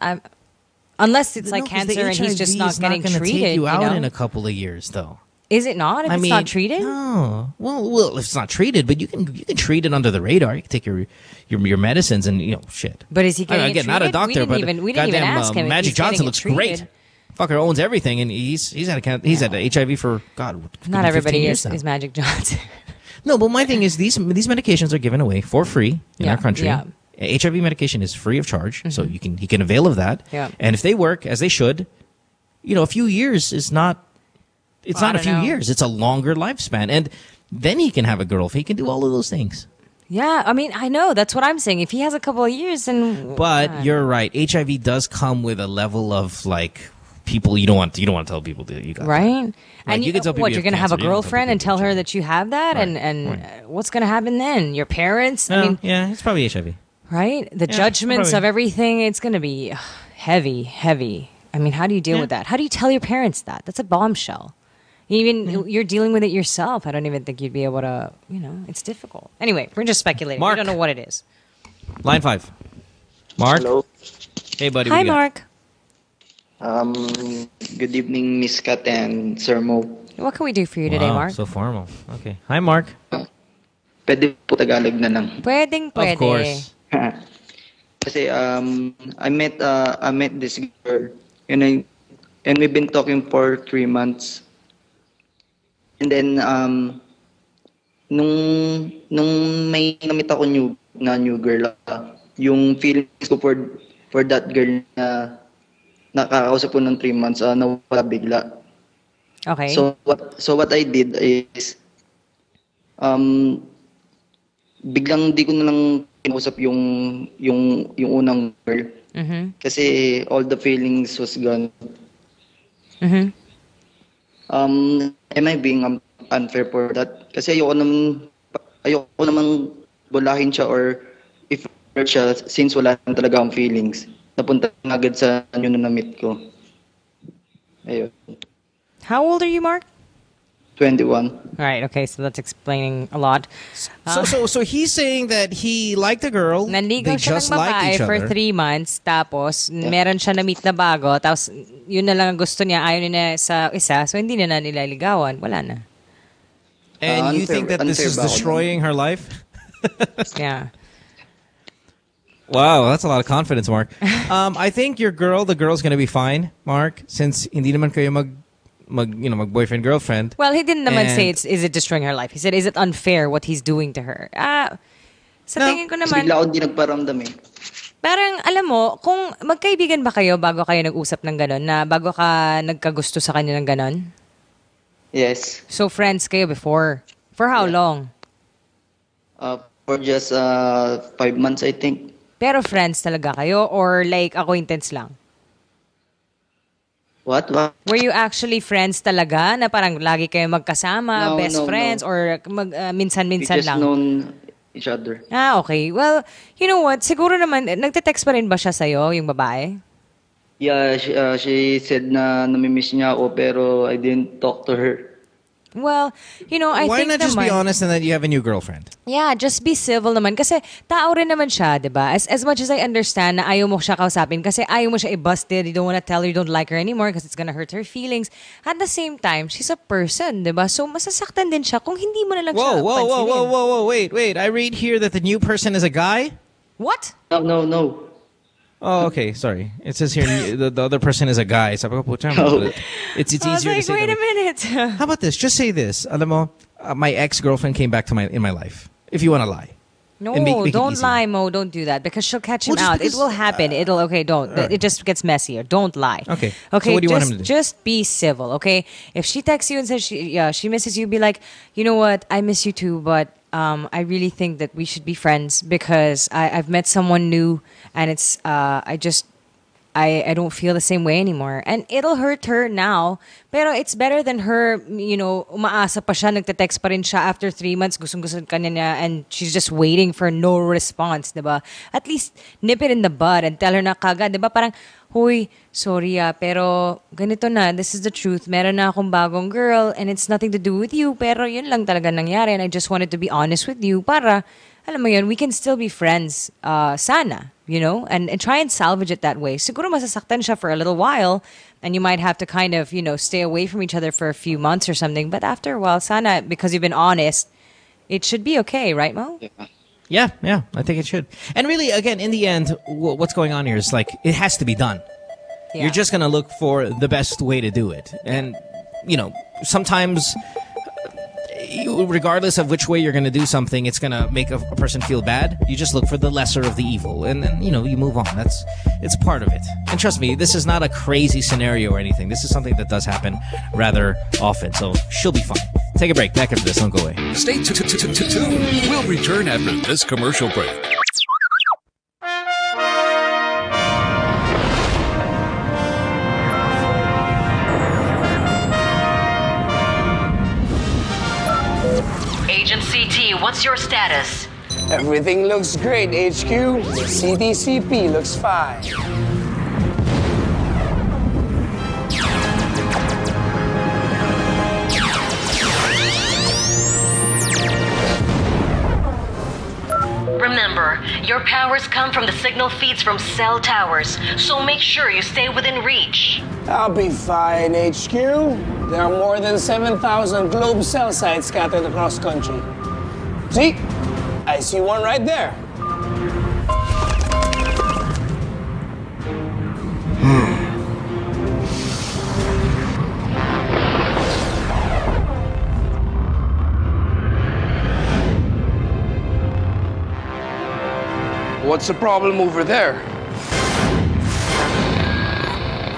Unless it's like
No, 'cause the
cancer and he's just
HIV
not
is
getting
gonna
treated.
take you out
know?
in a couple of years, though.
Is it not? If it's not treated?
No. Well, if it's not treated, but you can treat it under the radar. You can take your medicines and shit.
But is he getting it
again, not a
treated?
doctor, but
we didn't even
goddamn,
ask him if
Magic
he's
Johnson
getting it
looks
treated.
great. Fucker owns everything, and he's had HIV for God. could be
Not
15
everybody
years
is
now.
Magic Johnson.
No, but my thing is these medications are given away for free in
Yeah,
our country.
yeah.
HIV medication is free of charge, so he can avail of that.
Yeah.
And if they work as they should, a few years is not. It's
Well,
not
I
a few
don't know.
years. It's a longer lifespan, and then he can have a girlfriend. He can do all of those things.
Yeah, I mean, I know. That's what I'm saying. If he has a couple of years, then...
But you're right. HIV does come with a level of like people you don't want to tell people that you got.
Right?
Like,
And
you can tell people
what,
you
you're
have
going to have a
cancer, you don't tell
girlfriend and tell her that you have that? And what's going to happen then? Your parents? I mean,
yeah, it's probably HIV.
right? The
Yeah,
judgments
probably.
of everything, it's going to be heavy, heavy. I mean, how do you deal
Yeah.
with that? How do you tell your parents that? That's a bombshell. You're dealing with it yourself. I don't even think you'd be able to, it's difficult. Anyway, we're just speculating.
Mark.
We don't know what it is.
Line 5. Mark.
Hello.
Hey, buddy.
Hi,
what do you got?
Mark.
Good evening, Miss Kat and Sir Mo.
What can we do for you today,
Wow,
Mark?
so formal. Okay. Hi, Mark.
Pwede po Tagalog na lang.
Pwede.
Of course.
Kasi I met this girl and we've been talking for 3 months. And then nung may namit ako new girl, yung feelings ko for that girl na nakakausap ko ng 3 months nawala bigla.
Okay.
So what I did is biglang di ko na lang kinausap yung unang girl.
Mm-hmm.
Kasi all the feelings was gone.
Mm-hmm.
Am I being unfair for that? Kasi ayoko naman bulahin siya or if siya since wala na talaga akong feelings. Napunta na agad sa yun na na-meet ko. Ayun.
How old are you, Mark?
21.
Right, okay, so that's explaining a lot.
So he's saying that he liked a girl.
Nanligaw
They
siya
just
ng
liked
babae
each
for
other.
3 months, tapos meron siya na-meet na bago, tapos yun na lang ang gusto niya, ayaw niya sa isa, so hindi na nilaligawan. Wala na.
And you think that this is
unfair ba ako
destroying her life?
Yeah.
Wow, that's a lot of confidence, Mark. I think the girl's gonna be fine, Mark, since hindi naman kayo mag-boyfriend girlfriend.
Well, he didn't naman say is it destroying her life. He said, is it unfair what he's doing to her? Sa tingin ko naman,
Bigla ako di nagparamdam eh.
parang alam mo, kung magkaibigan ba kayo bago kayo nag-usap ng ganon, na bago ka nagkagusto sa kanya ng ganon?
Yes.
So friends kayo before. For how long?
For just 5 months, I think.
Pero friends talaga kayo or like acquaintance lang?
What?
Were you actually friends talaga na parang lagi kayo magkasama, best friends, or minsan-minsan
We just
lang?
known each other.
Okay. Well, you know what? Siguro naman, nagte-text pa rin ba siya sa'yo, yung babae?
Yeah, she said na namimiss niya ako pero I didn't talk to her.
Well, you know, I
Why
think
not just be
naman,
honest and that you have a new girlfriend?
yeah, just be civil naman. Kasi tao rin naman siya, di ba? As much as I understand na ayaw mo siya kausapin kasi ayaw mo siya i-busted, you don't wanna tell her you don't like her anymore because it's gonna hurt her feelings. At the same time, she's a person, di ba? So, masasaktan din siya kung hindi mo na lang siya pansinin.
Wait. I read here that the new person is a guy?
What?
No.
Oh, okay. Sorry. It says here the other person is a guy. Sabi ko, pucha, it's
I was
easier to
like,
say.
wait
that
a minute.
How about this? Just say this. Alam mo, my ex-girlfriend came back to in my life. If you want to lie.
No,
And make it
don't
easy.
lie, Mo. Don't do that because she'll catch him
Well, just
out. It
because-
will happen. Don't.
right.
It just gets messier. Don't lie.
Okay.
Okay.
So what do you want him to do?
Just be civil. Okay. If she texts you and says she misses you, be like, you know what? I miss you too, but I really think that we should be friends because I've met someone new and it's I don't feel the same way anymore. And it'll hurt her now. Pero it's better than her, umaasa pa siya, nagte-text pa rin siya after 3 months, gustong-gusto ka niya, and she's just waiting for no response, diba? At least, nip it in the bud and tell her na kagad, diba? Parang, huy, sorry pero ganito na, this is the truth. Meron na akong bagong girl and it's nothing to do with you, pero yun lang talaga nangyari and I just wanted to be honest with you para, alam mo yun, we can still be friends, sana. And try and salvage it that way. Siguro masasaktan siya for a little while and you might have to kind of, stay away from each other for a few months or something. But after a while, sana, because you've been honest, it should be okay, right, Mo?
Yeah, I think it should. And really, again, in the end, what's going on here is like, it has to be done.
Yeah.
You're just going to look for the best way to do it. And, sometimes, regardless of which way you're going to do something, it's going to make a person feel bad. You just look for the lesser of the evil. And then, you move on. It's part of it. And trust me, this is not a crazy scenario or anything. This is something that does happen rather often. So she'll be fine. Take a break. Back after this. Don't go away.
Stay tuned. We'll return after this commercial break.
Agent CT, what's your status?
Everything looks great, HQ. CDCP looks fine.
Remember,
Remember, your powers come from the signal feeds from cell towers, so make sure you stay within reach.
I'll be fine, HQ. There are more than 7,000 globe cell sites scattered across country. See? I see one right there. What's the problem over there?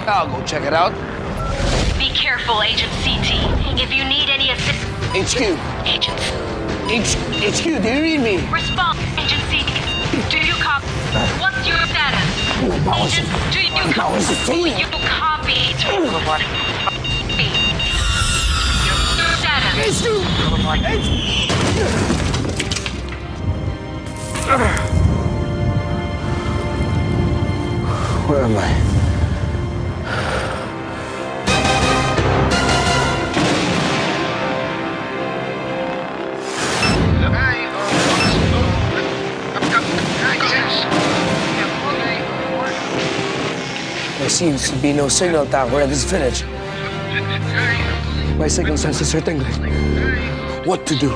I'll go check it out.
Be careful, Agent CT. If you need any assistance...
HQ.
Agents.
HQ, do you read me?
Respond, Agent CT. Do you copy? What's your status? Agent, do you copy? You copy. Your status.
Where am I? There seems to be no signal tower in this village. My signal sensors are tingling. What to do?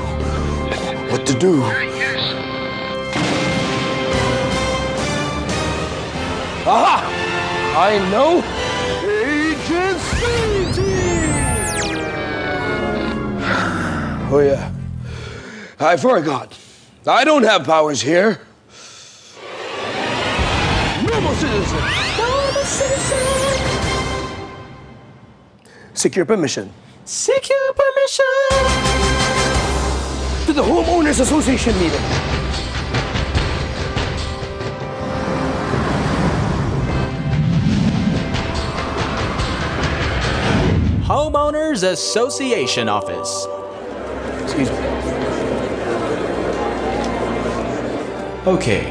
What to do? Aha! I know! Agent CT! Oh, yeah. I forgot. I don't have powers here. Normal citizen! Normal citizen! Secure permission. Secure permission! To the Homeowners Association meeting.
Homeowners Association office.
Excuse me.
Okay,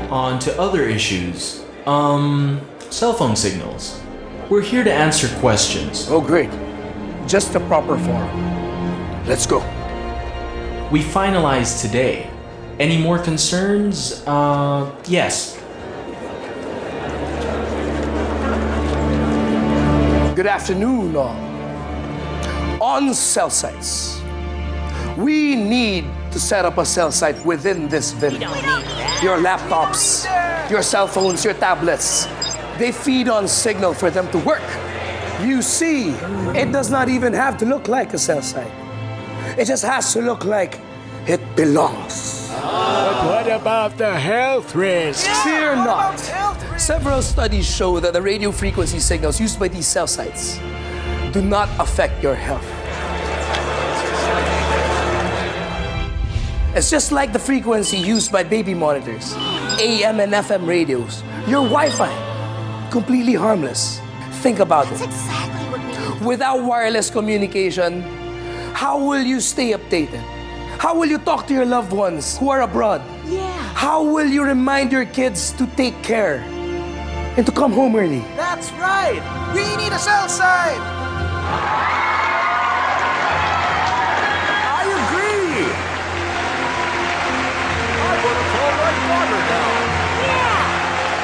on to other issues. Cell phone signals. We're here to answer questions.
Oh, great. Just the proper form. Let's go.
We finalized today. Any more concerns? Yes.
Good afternoon, all. On cell sites, we need to set up a cell site within this village. Your laptops, your cell phones, your tablets, they feed on signal for them to work. You see, it does not even have to look like a cell site. It just has to look like it belongs.
But what about the health risks?
Fear not. Several studies show that the radio frequency signals used by these cell sites do not affect your health. It's just like the frequency used by baby monitors, AM and FM radios, your Wi-Fi, completely harmless. Think about it.
Exactly what we need.
Without wireless communication, how will you stay updated? How will you talk to your loved ones who are abroad?
Yeah.
How will you remind your kids to take care and to come home early?
That's right. We need a cell site.
I agree. I want to call my father now.
Yeah,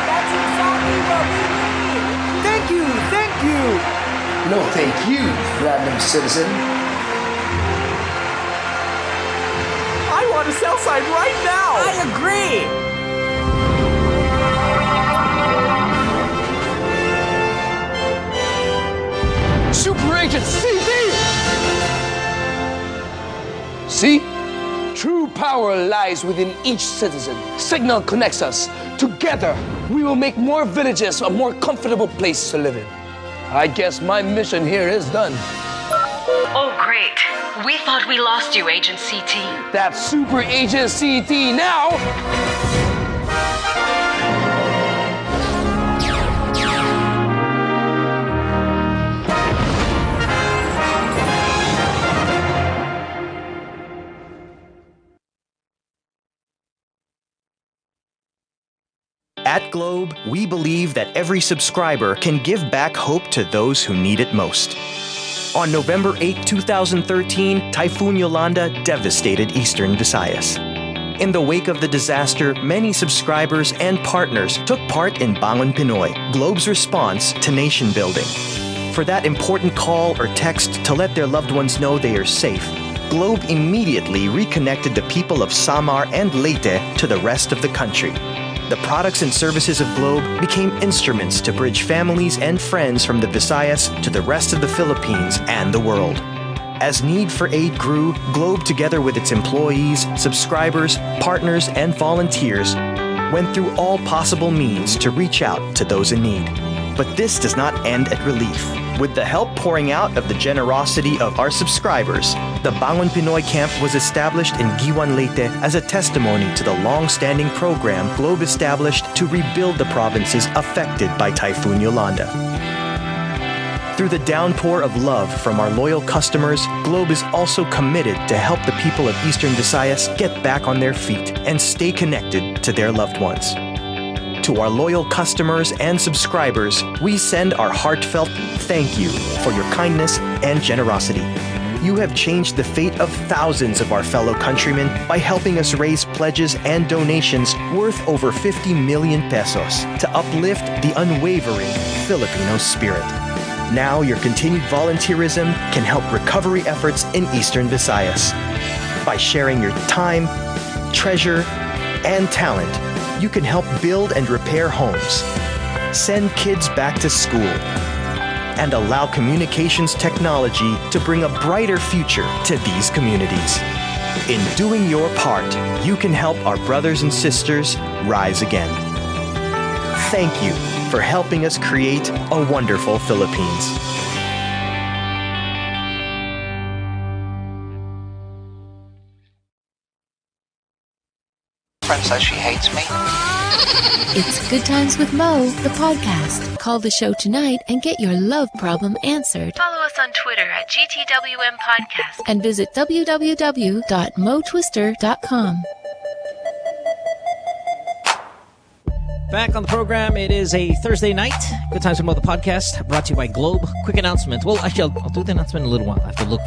that's exactly what we need.
Thank you. Thank you.
No, thank you, random citizen.
I want a cell site right now.
I agree.
Super Agent CT! See? True power lies within each citizen. Signal connects us. Together, we will make more villages a more comfortable place to live in. I guess my mission here is done.
Oh, great. We thought we lost you, Agent CT.
That's Super Agent CT now!
At Globe, we believe that every subscriber can give back hope to those who need it most. On November 8, 2013, Typhoon Yolanda devastated eastern Visayas. In the wake of the disaster, many subscribers and partners took part in Bangon Pinoy, Globe's response to nation building. For that important call or text to let their loved ones know they are safe, Globe immediately reconnected the people of Samar and Leyte to the rest of the country. The products and services of Globe became instruments to bridge families and friends from the Visayas to the rest of the Philippines and the world. As need for aid grew, Globe, together with its employees, subscribers, partners, and volunteers, went through all possible means to reach out to those in need. But this does not end at relief. With the help pouring out of the generosity of our subscribers, the Bangon Pinoy Camp was established in Giwan, Leyte as a testimony to the long-standing program Globe established to rebuild the provinces affected by Typhoon Yolanda. Through the downpour of love from our loyal customers, Globe is also committed to help the people of Eastern Visayas get back on their feet and stay connected to their loved ones. To our loyal customers and subscribers, we send our heartfelt thank you for your kindness and generosity. You have changed the fate of thousands of our fellow countrymen by helping us raise pledges and donations worth over 50 million pesos to uplift the unwavering Filipino spirit. Now your continued volunteerism can help recovery efforts in Eastern Visayas. By sharing your time, treasure, and talent, you can help build and repair homes, send kids back to school, and allow communications technology to bring a brighter future to these communities. In doing your part, you can help our brothers and sisters rise again. Thank you for helping us create a wonderful Philippines.
Friend says she hates me.
It's Good Times with Mo, the podcast. Call the show tonight and get your love problem answered.
Follow us on Twitter at GTWM Podcast.
And visit www.motwister.com.
Back on the program, it is a Thursday night. Good Times with Mo, the podcast, brought to you by Globe. Quick announcement. Well, actually, I'll do the announcement in a little while. I have to look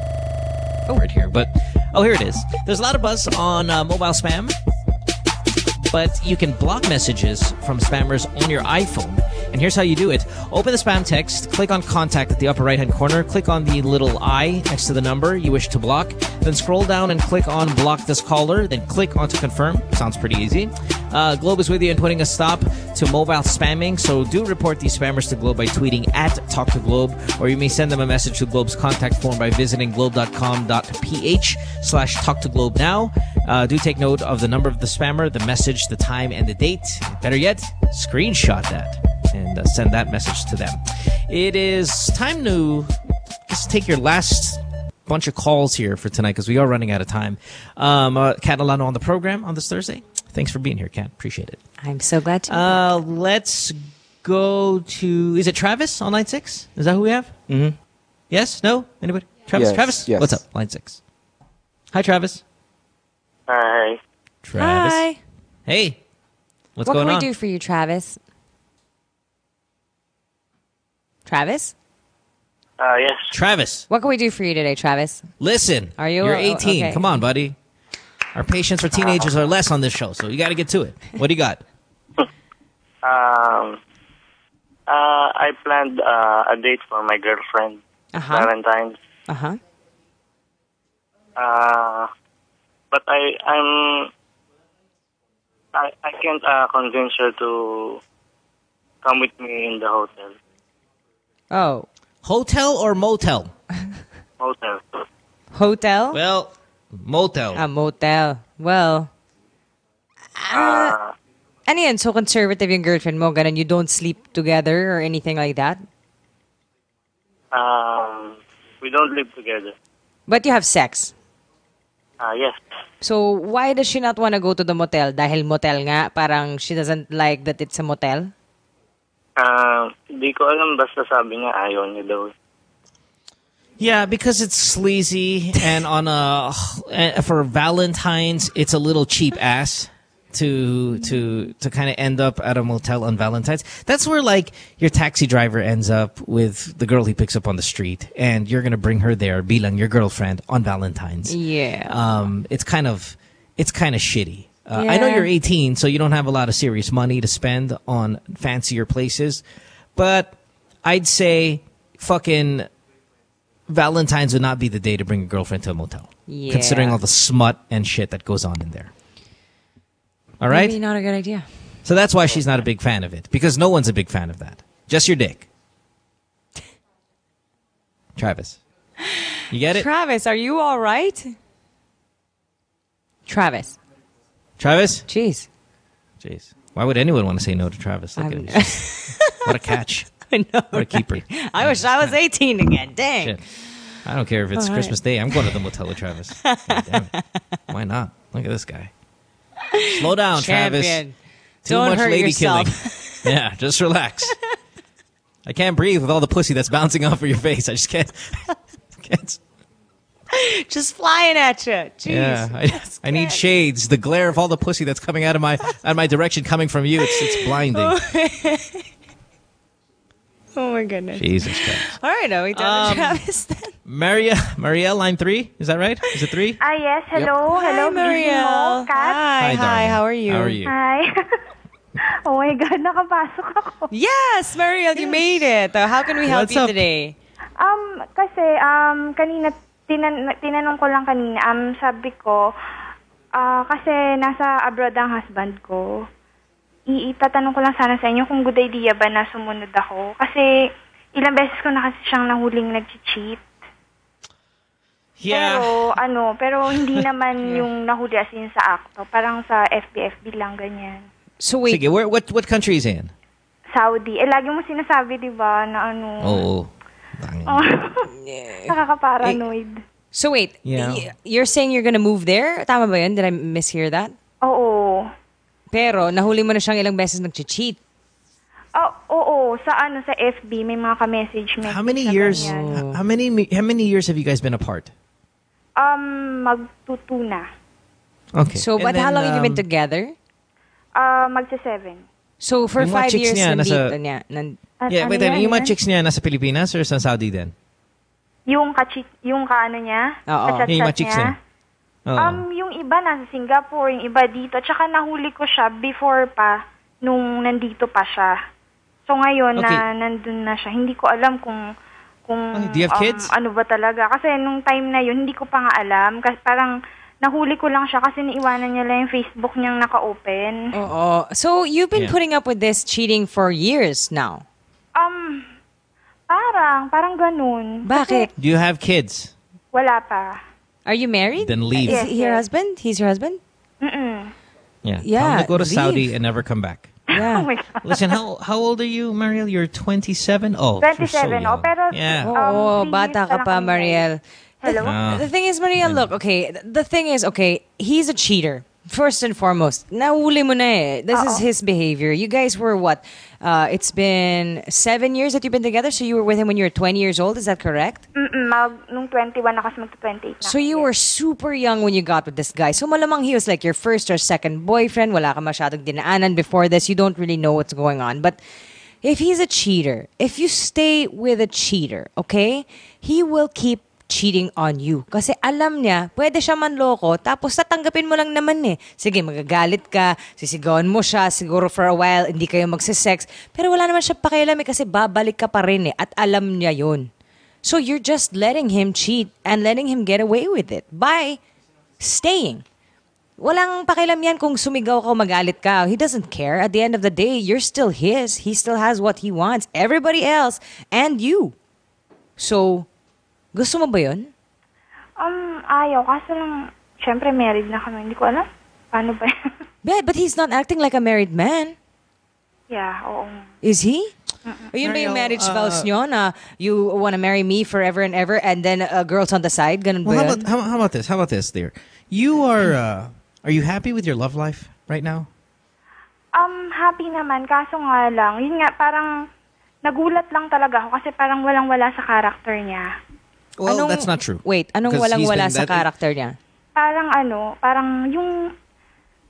over it here. But, here it is. There's a lot of buzz on mobile spam. But you can block messages from spammers on your iPhone. And here's how you do it. Open the spam text, click on contact at the upper right-hand corner, click on the little I next to the number you wish to block, then scroll down and click on block this caller, then click on to confirm. Sounds pretty easy. Globe is with you in putting a stop to mobile spamming, so do report these spammers to Globe by tweeting at @TalkToGlobe, or you may send them a message to Globe's contact form by visiting globe.com.ph/TalkToGlobe now. Do take note of the number of the spammer, the message, the time, and the date. Better yet, screenshot that and send that message to them. It is time to just take your last bunch of calls here for tonight because we are running out of time. Kat Alano on the program on this Thursday. Thanks for being here, Kat. Appreciate it.
I'm so glad to be back.
Let's go to... Is it Travis on line 6? Is that who we have?
Mm-hmm.
Yes? No? Anybody? Travis?
Yes,
Travis?
yes.
What's up? Line 6. Hi, Travis.
Hi.
Travis.
Hi.
Hey. What's
what
going on?
What can we do for you, Travis? Travis?
Yes.
Travis.
What can we do for you today, Travis?
Listen.
Are you?
You're 18.
Okay.
Come on, buddy. Our patience for teenagers are less on this show, so you got to get to it. What do you got?
I planned a date for my girlfriend, Valentine's.
Uh-huh.
But I can't convince her to come with me in the hotel.
Oh.
Hotel or motel?
Hotel.
Hotel?
Well, motel.
A motel. Well, ano yan? So conservative yung girlfriend mo, ganun, you don't sleep together or anything like that?
We don't live together.
But you have sex?
Yes.
So why does she not want to go to the motel? Dahil motel nga, parang she doesn't like that it's a motel?
Di ko alam, basta sabi niya ayaw niya daw.
Yeah, because it's sleazy, and for Valentine's, it's a little cheap ass to kind of end up at a motel on Valentine's. That's where like your taxi driver ends up with the girl he picks up on the street, and you're gonna bring her there, bilang your girlfriend on Valentine's.
Yeah.
It's kind of shitty. I know you're 18, so you don't have a lot of serious money to spend on fancier places, but I'd say fucking Valentine's would not be the day to bring a girlfriend to a motel.
Yeah.
Considering all the smut and shit that goes on in there. All right?
Maybe not a good idea.
So that's why she's not a big fan of it. Because no one's a big fan of that. Just your dick. Travis. You get it?
Travis, are you all right? Travis.
Jeez. Why would anyone want to say no to Travis? Look at him. What a catch.
I know.
What a keeper.
I wish I was 18 again. Dang.
Shit. I don't care if it's
All right.
Christmas Day. I'm going to the motel with Travis. God damn it. Why not? Look at this guy. Slow down, Travis.
Champion.
Too
Don't
much
hurt
lady
yourself.
killing. Yeah, just relax. I can't breathe with all the pussy that's bouncing off of your face. I just can't.
Just flying at you. Jeez.
Yeah, I need shades. The glare of all the pussy that's coming out of my direction coming from you, it's blinding.
Oh my goodness.
Jesus Christ.
All right, are we done with Travis then?
Marielle, line 3. Is that right? Is it 3?
Yes. Hello.
Hi,
Hello,
Marielle.
Kat.
darling.
How are you?
How are you?
Hi. Oh my God, nakapasok ako.
Yes, Marielle, you made it. How can we help
What's
you
up?
Kasi,
today?
kanina, tinanong ko lang kanina, sabi ko, kasi nasa abroad ang husband ko. Itatanong ko lang sana sa inyo kung good idea ba na sumunod ako. Kasi ilang beses ko na kasi siyang nahuling nag-cheat.
Yeah.
Pero hindi naman yung nahuli as in sa akto. Parang sa FB lang, ganyan.
So wait.
Sige, what country is he in?
Saudi. Lagi mo sinasabi, di ba, na
Oo.
Nakaka-paranoid.
So wait,
Yeah.
you're saying you're gonna move there? Tama ba yun? Did I mishear that?
Oo.
Pero nahuli mo na siyang ilang beses nag-cheat.
Oo. Sa FB, may mga ka-message.
How many years? How many years have you guys been apart?
Magtutu na.
Okay.
So, but
And
how
then,
um,
long have you been together?
Magsa-7.
So, for
Yung mga
5
chicks
years,
niya,
nandito
nasa-
niya.
Yeah, wait, yung mga chicks niya nasa Pilipinas or sa Saudi din?
Yung kaano niya?
Oo.
Kachat-chat
Yung mga chicks
niya?
niya. Oo.
Yung iba nasa Singapore, yung iba dito. Tsaka nahuli ko siya before pa, nung nandito pa siya. So ngayon
Okay.
na nandun na siya, hindi ko alam kung
Do you have kids?
ano ba talaga. Kasi nung time na yun, hindi ko pa nga alam. Kasi parang nahuli ko lang siya kasi naiwanan niya lang yung Facebook niyang naka-open.
Oo. So, you've been
Yeah.
putting up with this cheating for years now.
Parang ganun.
Bakit?
Do you have kids?
Wala pa.
Are you married?
Then leave.
Is he your husband? He's your husband?
Mm-mm.
Yeah.
Yeah,
Tell him to go to
leave.
Saudi and never come back.
Yeah.
Oh my God.
Listen, how old are you, Marielle? You're 27? Oh, you're so
27,
young.
pero
Yeah.
Oh,
3
bata
years
ka
lang
pa,
kami.
Marielle.
Hello?
The thing is, Marielle, look, okay, the thing is, okay, he's a cheater. First and foremost, nahuli mo na eh. This is his behavior. You guys were what? It's been 7 years that you've been together, so you were with him when you were 20 years old, is that correct?
Nung 21 na kasi magto-28 na.
So you were super young when you got with this guy. So malamang he was like your first or second boyfriend. Wala ka masyadong dinaanan before this. You don't really know what's going on. But if he's a cheater, if you stay with a cheater, okay, he will keep cheating on you. Kasi alam niya, pwede siya manloko, tapos tatanggapin mo lang naman eh. Sige, magagalit ka, sisigawan mo siya, siguro for a while, hindi kayo magsisex, pero wala naman siya pakialam eh, kasi babalik ka pa rin eh, at alam niya yun. So you're just letting him cheat and letting him get away with it by staying. Walang pakialam yan kung sumigaw ka o magalit ka. He doesn't care. At the end of the day, you're still his. He still has what he wants. Everybody else and you. So, gusto mo ba yun?
Ayaw. Kaso lang, syempre married na kami. Hindi ko alam. Paano ba yan?
Yeah, but he's not acting like a married man.
Yeah, oo.
Is he? Yun ba yung marriage vows nyo na you want to marry me forever and ever and then girls on the side? Ganun ba
Well,
yun?
how about this? How about this, dear? You are you happy with your love life right now?
Happy naman. Kaso nga lang, yun nga, parang nagulat lang talaga ako kasi parang walang-wala sa character niya.
Well, that's not true.
Wait, anong
Because he's
walang-wala
been
sa
that-
character niya?
Parang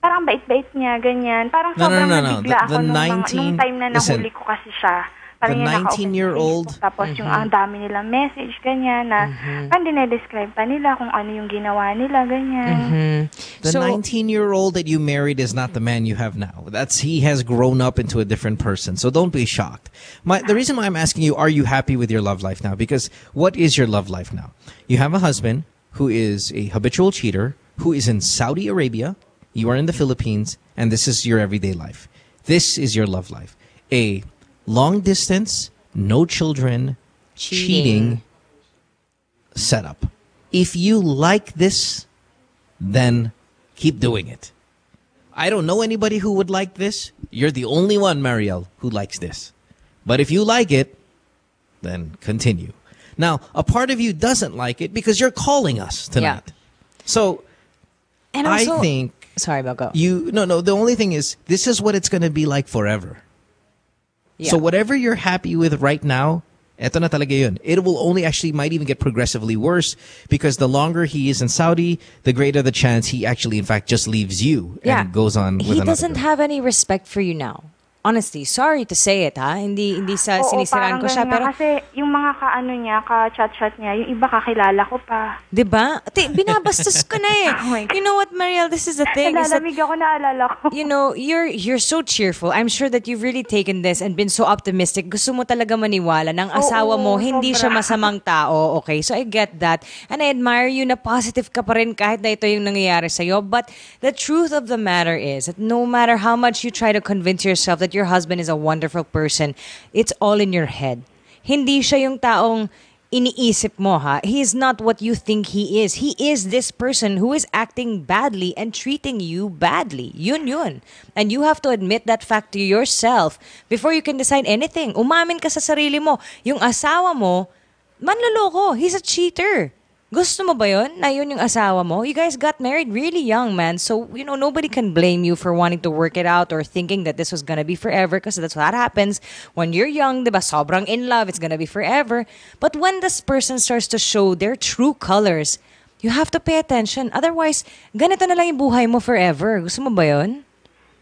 parang bait-bait niya, ganyan. Parang
No, no,
sobrang
no, no.
nabigla
The
ako nung
19
time na
listen.
nahuli ko kasi siya. Parang
The
yung naka-open
19-year-old?
Facebook, tapos yung ang dami nilang message, ganyan, na parang dinedescribe pa nila kung ano yung ginawa nila, ganyan.
The 19-year-old that you married is not the man you have now. He has grown up into a different person. So don't be shocked. The reason why I'm asking you, are you happy with your love life now? Because what is your love life now? You have a husband who is a habitual cheater, who is in Saudi Arabia. You are in the Philippines, and this is your everyday life. This is your love life. A long distance, no children, cheating setup. If you like this, then keep doing it. I don't know anybody who would like this. You're the only one, Mariel, who likes this. But if you like it, then continue. Now, a part of you doesn't like it because you're calling us tonight.
Yeah.
So,
And also,
I think...
Sorry, about go.
No, the only thing is, this is what it's going to be like forever.
Yeah.
So whatever you're happy with right now, eto na talaga yun. It will only might even get progressively worse because the longer he is in Saudi, the greater the chance he actually, in fact, just leaves you and goes on with
He
another
doesn't have any respect for you now. Honestly, sorry to say it, ha? Hindi sa sinisiraan ko siya, pero...
Kasi yung mga ka-chat-chat niya, yung iba kakilala ko pa.
Diba? Binabastos ko na eh.
Oh my God.
You know what, Mariel? This is the thing.
Nalalamig ako, naalala ko.
You know, you're so cheerful. I'm sure that you've really taken this and been so optimistic. Gusto mo talaga maniwala ng asawa mo, hindi siya masamang tao. Okay, so I get that. And I admire you na positive ka pa rin kahit na ito yung nangyayari sa'yo. But the truth of the matter is that no matter how much you try to convince yourself that your husband is a wonderful person, it's all in your head. Hindi siya yung taong iniisip mo, ha? He is not what you think he is. He is this person who is acting badly and treating you badly. Yun. And you have to admit that fact to yourself before you can decide anything. Umamin ka sa sarili mo. Yung asawa mo, manloloko. He's a cheater. Gusto mo ba yun? Na yun yung asawa mo? You guys got married really young, man. So, nobody can blame you for wanting to work it out or thinking that this was gonna be forever, because that's what happens when you're young, diba? Sobrang in love, it's gonna be forever. But when this person starts to show their true colors, you have to pay attention. Otherwise, ganito na lang yung buhay mo forever. Gusto mo ba yun?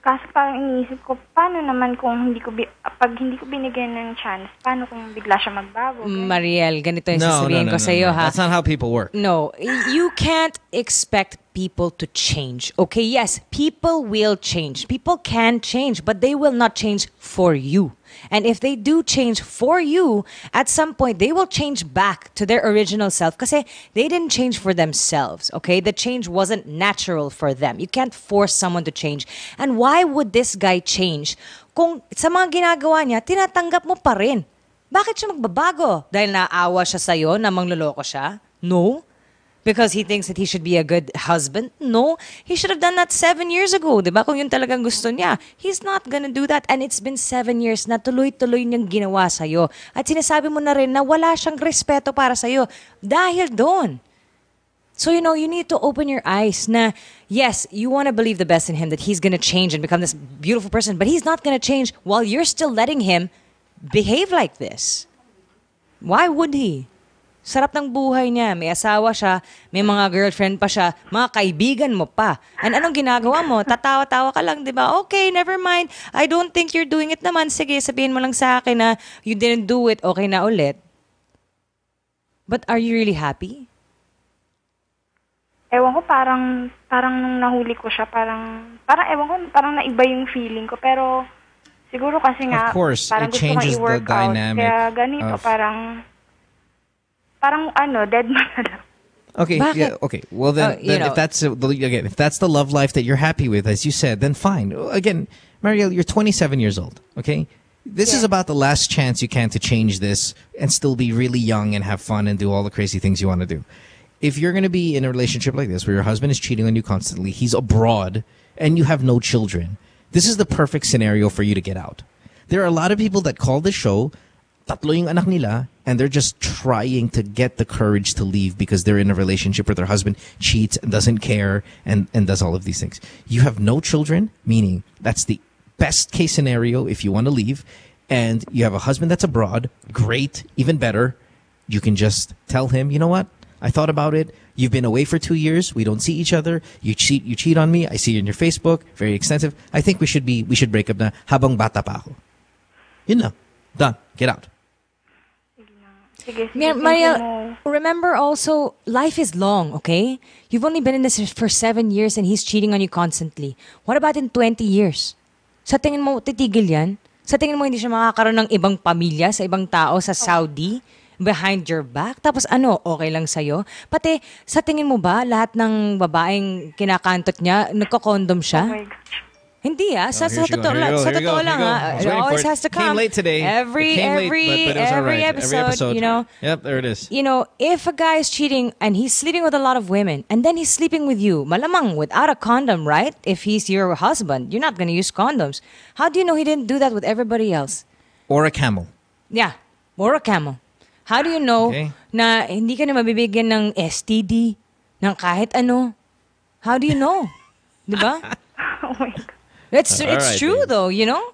Kasi parang iniisip ko, paano naman kung pag hindi ko binigyan ng chance, paano kung bigla siya magbago?
Mariel, ganito yung sasabihin ko sa'yo, ha?
That's not how people work.
No, you can't expect people to change. Okay, yes, people will change. People can change, but they will not change for you. And if they do change for you, at some point, they will change back to their original self kasi they didn't change for themselves, okay? The change wasn't natural for them. You can't force someone to change. And why would this guy change kung sa mga ginagawa niya, tinatanggap mo pa rin? Bakit siya magbabago? Dahil naawa siya sa'yo na mangloloko siya? No. Because he thinks that he should be a good husband? No. He should have done that 7 years ago, diba? Kung yun talagang gusto niya. He's not gonna do that. And it's been 7 years na tuloy-tuloy niyang ginawa sa'yo. At sinasabi mo na rin na wala siyang respeto para sa'yo. Dahil doon. So, you need to open your eyes na, yes, you want to believe the best in him, that he's gonna change and become this beautiful person, but he's not gonna change while you're still letting him behave like this. Why would he? Sarap ng buhay niya. May asawa siya, may mga girlfriend pa siya, mga kaibigan mo pa. And anong ginagawa mo? Tatawa-tawa ka lang, di ba? Okay, never mind. I don't think you're doing it naman. Sige, sabihin mo lang sa akin na you didn't do it. Okay na ulit. But are you really happy?
Ewan ko, parang nung nahuli ko siya, parang ewan ko, parang naiba yung feeling ko. Pero siguro kasi nga,
of course,
parang
it
gusto
changes
nga i-work
the dynamic.
Kaya ganito, parang dead man na lang.
Okay, yeah, okay. Well, then if that's the love life that you're happy with, as you said, then fine. Again, Mariel, you're 27 years old, okay? This is about the last chance you can to change this and still be really young and have fun and do all the crazy things you want to do. If you're going to be in a relationship like this where your husband is cheating on you constantly, he's abroad, and you have no children, this is the perfect scenario for you to get out. There are a lot of people that call this show, tatlo yung anak nila, and they're just trying to get the courage to leave because they're in a relationship where their husband cheats and doesn't care and does all of these things. You have no children, meaning that's the best case scenario if you want to leave, and you have a husband that's abroad, great, even better. You can just tell him, you know what? I thought about it. You've been away for 2 years. We don't see each other. You cheat on me. I see you in your Facebook. Very extensive. I think we should break up na habang bata pa ako. Yun na. Done. Get out.
Sige,
Maria, remember also, life is long, okay? You've only been in this for 7 years and he's cheating on you constantly. What about in 20 years? Sa tingin mo, titigil yan? Sa tingin mo, hindi siya makakaroon ng ibang pamilya sa ibang tao sa Saudi? Behind your back? Tapos ano, okay lang sa'yo? Pati, sa tingin mo ba, lahat ng babaeng kinakantot niya, nagko-condom siya?
Oh my gosh.
Hindi sa totoo lang it always has to come.
Came late today.
Every episode, you know.
Yep, there it is.
You know, if a guy is cheating and he's sleeping with a lot of women and then he's sleeping with you, malamang without a condom, right? If he's your husband, you're not going to use condoms. How do you know he didn't do that with everybody else?
Or a camel.
Yeah, or a camel. How do you know na hindi ka na mabibigyan ng STD, ng kahit ano? How do you know? Diba?
Oh my God.
It's
right,
true
babe.
though, you know?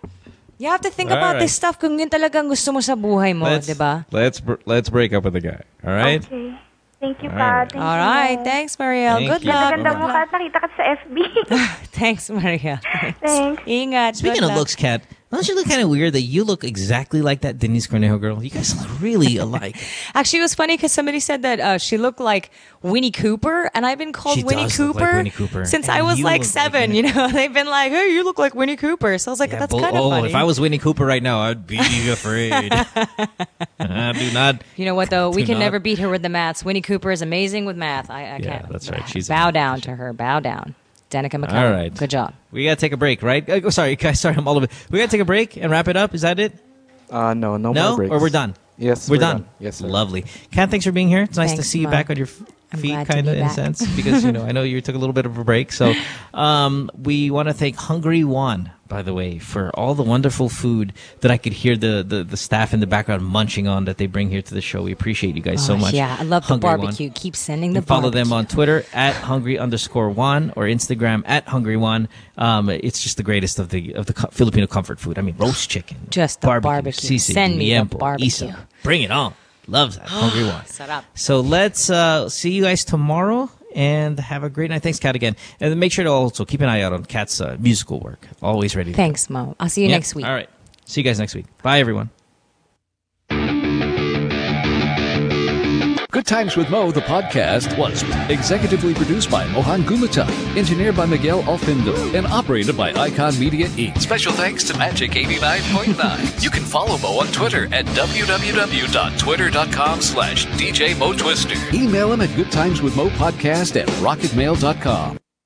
You have to think about this stuff kung yun talagang gusto mo sa buhay mo, diba?
Let's break up with the guy. All right?
Okay. Thank you,
All
Pat.
right.
All right, thanks, Mariel.
Thank
Good
you.
luck.
Ganda mo, Kat. Nakita ka sa FB.
Thanks, Mariel.
Thanks.
Ingat.
Speaking
Good
of
luck.
looks, Kat, don't you look kind of weird that you look exactly like that Denise Cornejo girl? You guys look really alike.
Actually, it was funny because somebody said that she looked like Winnie Cooper, and I've been called
She
Winnie
does look
Cooper,
like Winnie Cooper.
since
And
I was
you
like
look
7. You know, they've been like, "Hey, you look like Winnie Cooper." So I was like, "That's kind of funny."
If I was Winnie Cooper right now, I'd be afraid. Do not.
You know what though? We
Do
can
not.
never beat her with the maths. Winnie Cooper is amazing with math. I can't.
that's right. She's
bow down to her. Bow down. Danica McCullough.
All right.
Good job.
We got to take a break, right? Sorry, guys. Sorry, I'm all of it. We got to take a break and wrap it up. Is that it?
No more breaks.
Or we're done?
Yes,
we're done.
Yes, sir.
Lovely. Kat, thanks for being here. It's nice to
Thanks,
see you
Mom.
back on your
I'm
feet,
glad to
kind
be
of, in a
back.
sense, because, I know you took a little bit of a break. So we want to thank Hungry One, by the way, for all the wonderful food that I could hear the staff in the background munching on that they bring here to the show. We appreciate you guys so
Oh,
much.
Yeah, I love the
Hungry One.
barbecue. Keep sending the
And follow
barbecue.
them on Twitter at hungry_one or Instagram at hungry1. It's just the greatest of the Filipino comfort food. I mean, roast chicken,
Just the barbecue.
sisig,
Send me the
liempo,
barbecue.
isa. Bring it on. Loves that. Hungry One.
Sarap.
So let's see you guys tomorrow and have a great night. Thanks, Kat, again. And then make sure to also keep an eye out on Kat's musical work. Always ready to go.
Thanks, Mo. I'll see you
Yeah.
next week.
All right. See you guys next week. Bye, everyone.
Good Times with Mo, the podcast, was executively produced by Mohan Gumata, engineered by Miguel Alfindo, and operated by Icon Media Inc. Special thanks to Magic 89.9. You can follow Mo on Twitter at www.twitter.com/DJ Mo Twister. Email him at goodtimeswithmopodcast@rocketmail.com.